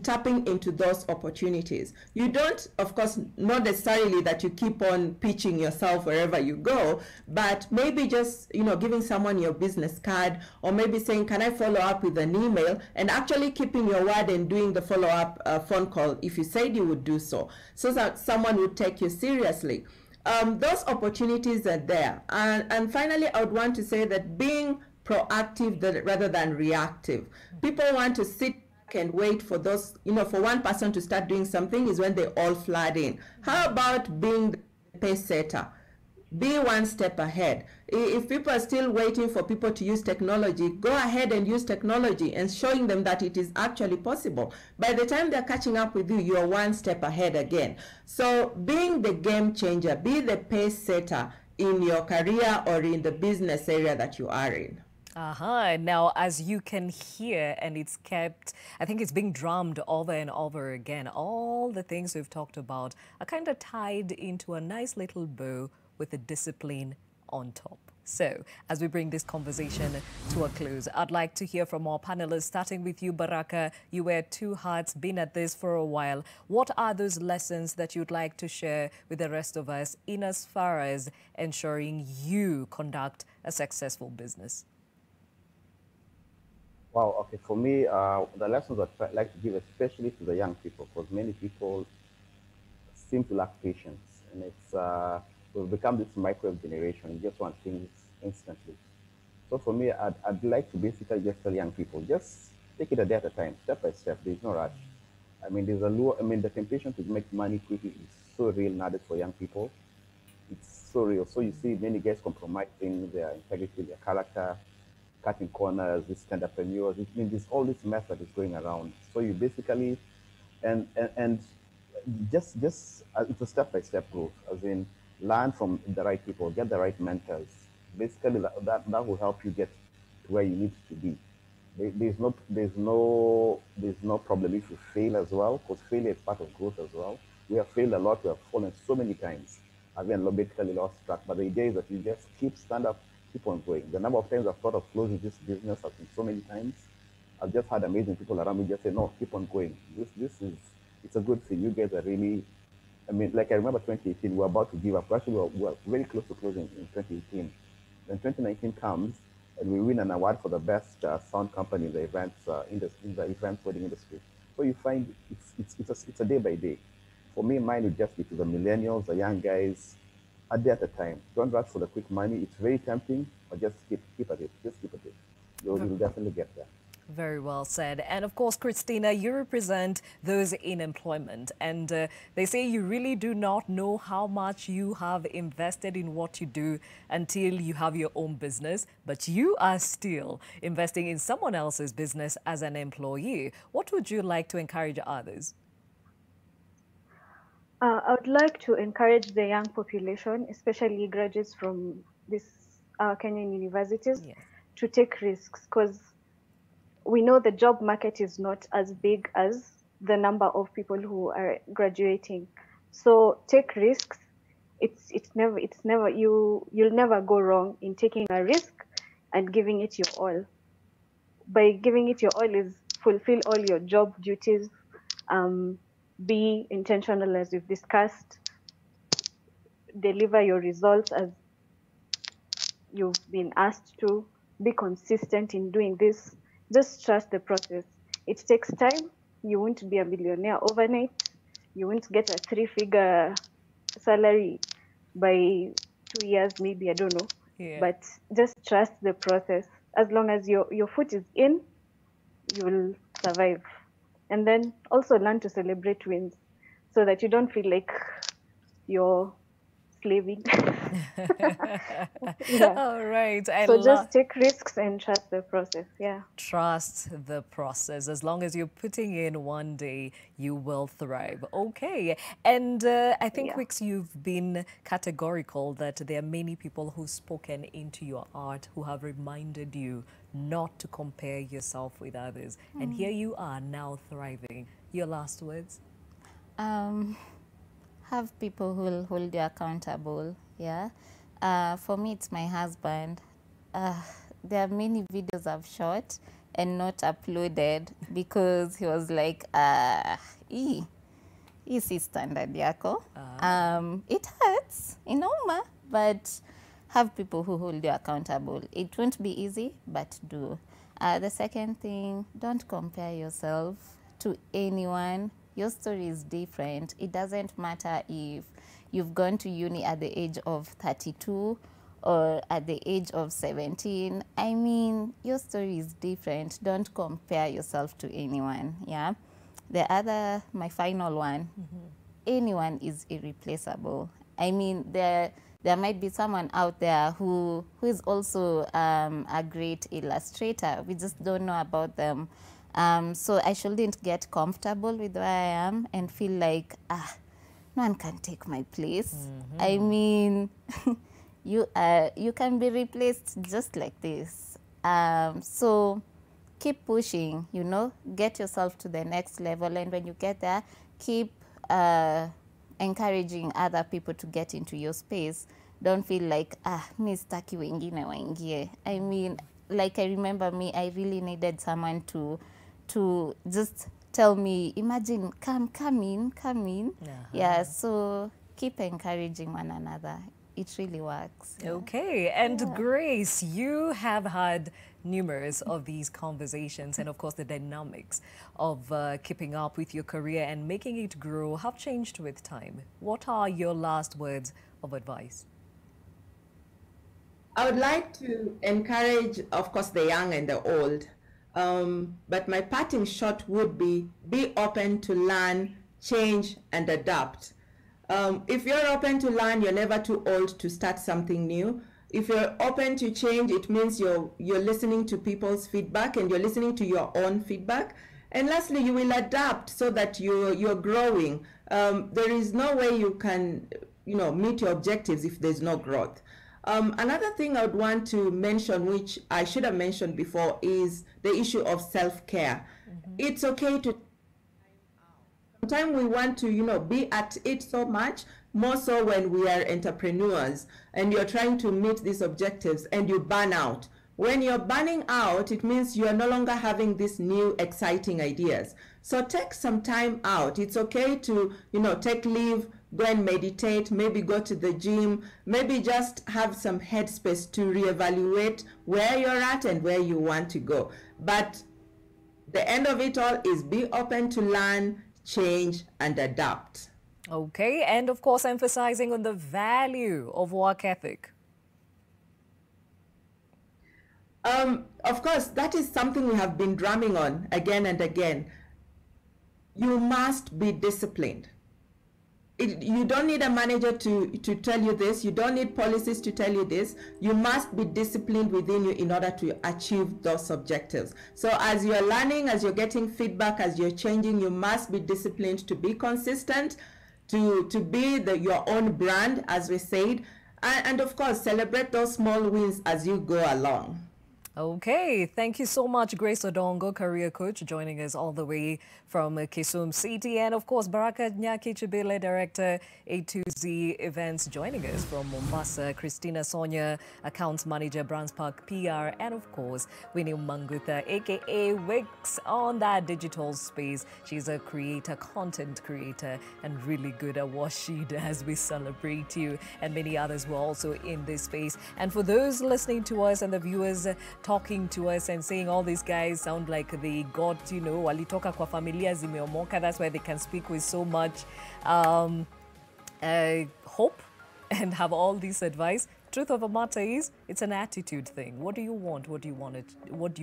tapping into those opportunities. You don't, of course, not necessarily that you keep on pitching yourself wherever you go, but maybe just, giving someone your business card, or maybe saying, can I follow up with an email, and actually keeping your word and doing the follow-up phone call if you said you would do so that someone would take you seriously. Those opportunities are there. And finally, I would want to say that being proactive rather than reactive. People want to sit and wait for those, for one person to start doing something is when they all flood in. How about being the pace setter? Be one step ahead. If people are still waiting for people to use technology, go ahead and use technology and showing them that it is actually possible. By the time they're catching up with you, you're one step ahead again. So being the game changer, be the pace setter in your career or in the business area that you are in. Now, as you can hear, and it's kept, I think it's being drummed over and over again, all the things we've talked about are kind of tied into a nice little bow with a discipline on top. So, as we bring this conversation to a close, I'd like to hear from our panelists, starting with you, Baraka. You wear two hats, been at this for a while. What are those lessons that you'd like to share with the rest of us in as far as ensuring you conduct a successful business? Wow, okay, for me, the lessons I'd like to give, especially to the young people, because many people seem to lack patience, and we've become this microwave generation. You just want things instantly. So for me, I'd like to basically just tell young people, just take it a day at a time, step by step. There's no rush. I mean, the temptation to make money quickly is so real nowadays for young people. It's so real. So you see many guys compromising their integrity, their character, cutting corners, these entrepreneurs. I mean, there's all this mess that is going around. So you basically, and just it's a step-by-step growth, as in learn from the right people, get the right mentors. Basically, that will help you get to where you need to be. There's no problem if you fail as well, because failure is part of growth as well. We have failed a lot. We have fallen so many times. I've been basically lost track. But the idea is that you just stand up, keep on going. The number of times I've thought of closing this business has been so many times. I've just had amazing people around me just say, no, keep on going. It's a good thing. You guys are really, I mean, like I remember 2018, we were about to give up. Actually, we were very close to closing in 2018. Then 2019 comes, and we win an award for the best sound company in the events in the events wedding industry. So you find it's a day by day. For me, mine would just be to the millennials, the young guys, a day at a time. Don't rush for the quick money. It's very tempting, but just keep at it. Just keep at it. You'll definitely get there. Very well said. And of course, Christina, you represent those in employment. And they say you really do not know how much you have invested in what you do until you have your own business. But you are still investing in someone else's business as an employee. What would you like to encourage others? I would like to encourage the young population, especially graduates from these Kenyan universities, to take risks, because we know the job market is not as big as the number of people who are graduating. So take risks. You'll never go wrong in taking a risk and giving it your all. By giving it your all is fulfill all your job duties, be intentional as we've discussed, deliver your results as you've been asked to, be consistent in doing this. Just trust the process. It takes time. You won't be a millionaire overnight. You won't get a 3-figure salary by 2 years, maybe, I don't know. Yeah. But just trust the process. As long as your foot is in, you will survive. And then also learn to celebrate wins so that you don't feel like you're slaving. Yeah. All right. So just take risks and trust the process. Yeah. Trust the process. As long as you're putting in, one day you will thrive. Okay. And I think, Wix, you've been categorical that there are many people who've spoken into your art who have reminded you not to compare yourself with others. And here you are now thriving. Your last words? Have people who will hold you accountable, yeah. For me, it's my husband. There are many videos I've shot and not uploaded because he was like, easy standard yako. It hurts, but have people who hold you accountable. It won't be easy, but do. The second thing, don't compare yourself to anyone. Your story is different. It doesn't matter if you've gone to uni at the age of 32 or at the age of 17. I mean, your story is different. Don't compare yourself to anyone, yeah? My final one, anyone is irreplaceable. I mean, there might be someone out there who is also a great illustrator. We just don't know about them. So I shouldn't get comfortable with where I am and feel like, no one can take my place. I mean, you can be replaced just like this. So keep pushing, get yourself to the next level. And when you get there, keep encouraging other people to get into your space. Don't feel like, mi staki wengine waingie. I mean, like I remember me, I really needed someone to just tell me, imagine, come in. Yeah, so keep encouraging one another. It really works. Yeah. Okay, and Grace, you have had numerous of these conversations, and of course the dynamics of keeping up with your career and making it grow have changed with time. What are your last words of advice? I would like to encourage, of course, the young and the old, but my parting shot would be open to learn, change, and adapt. If you're open to learn, you're never too old to start something new. If you're open to change, it means you're listening to people's feedback and you're listening to your own feedback. And lastly, you will adapt so that you're growing. There is no way you can, meet your objectives if there's no growth. Another thing I would want to mention, which I should have mentioned before, is the issue of self-care. It's okay to sometimes we want to, be at it so much, more so when we are entrepreneurs and you're trying to meet these objectives and you burn out. When you're burning out, it means you're no longer having these new exciting ideas. So take some time out. It's okay to, take leave, go and meditate, maybe go to the gym, maybe just have some headspace to reevaluate where you're at and where you want to go. But the end of it all is be open to learn, change, and adapt. Okay, and of course emphasizing on the value of work ethic. Of course, that is something we have been drumming on again and again. You must be disciplined. You don't need a manager to tell you this. You don't need policies to tell you this. You must be disciplined within you in order to achieve those objectives. So as you're learning, as you're getting feedback, as you're changing, you must be disciplined to be consistent, to be your own brand, as we said, and of course, celebrate those small wins as you go along. Okay, thank you so much, Grace Odongo, career coach, joining us all the way from Kisumu City. And of course, Baraka Nyaki-Chibile, director A2Z Events, joining us from Mombasa. Christina Sonia, accounts manager, Brandspark PR. And of course, Winnie Mangutha, aka Wix, on that digital space. She's a creator, content creator, and really good at what she does. We celebrate you. And many others were also in this space. And for those listening to us and the viewers talking to us and saying all these guys sound like they got, walitoka kwa familia zimeomoka. That's why they can speak with so much hope and have all this advice. Truth of the matter is, it's an attitude thing. What do you want? What do you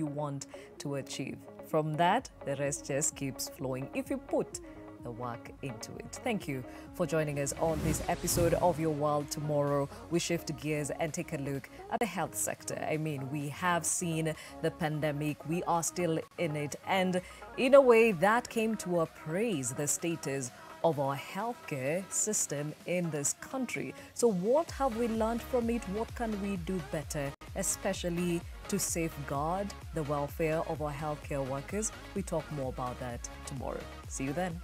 want to achieve? From that, the rest just keeps flowing if you put the work into it. Thank you for joining us on this episode of Your World Tomorrow. We shift gears and take a look at the health sector. I mean, we have seen the pandemic. We are still in it. And in a way, that came to appraise the status of our healthcare system in this country. So what have we learned from it? What can we do better, especially to safeguard the welfare of our healthcare workers? We talk more about that tomorrow. See you then.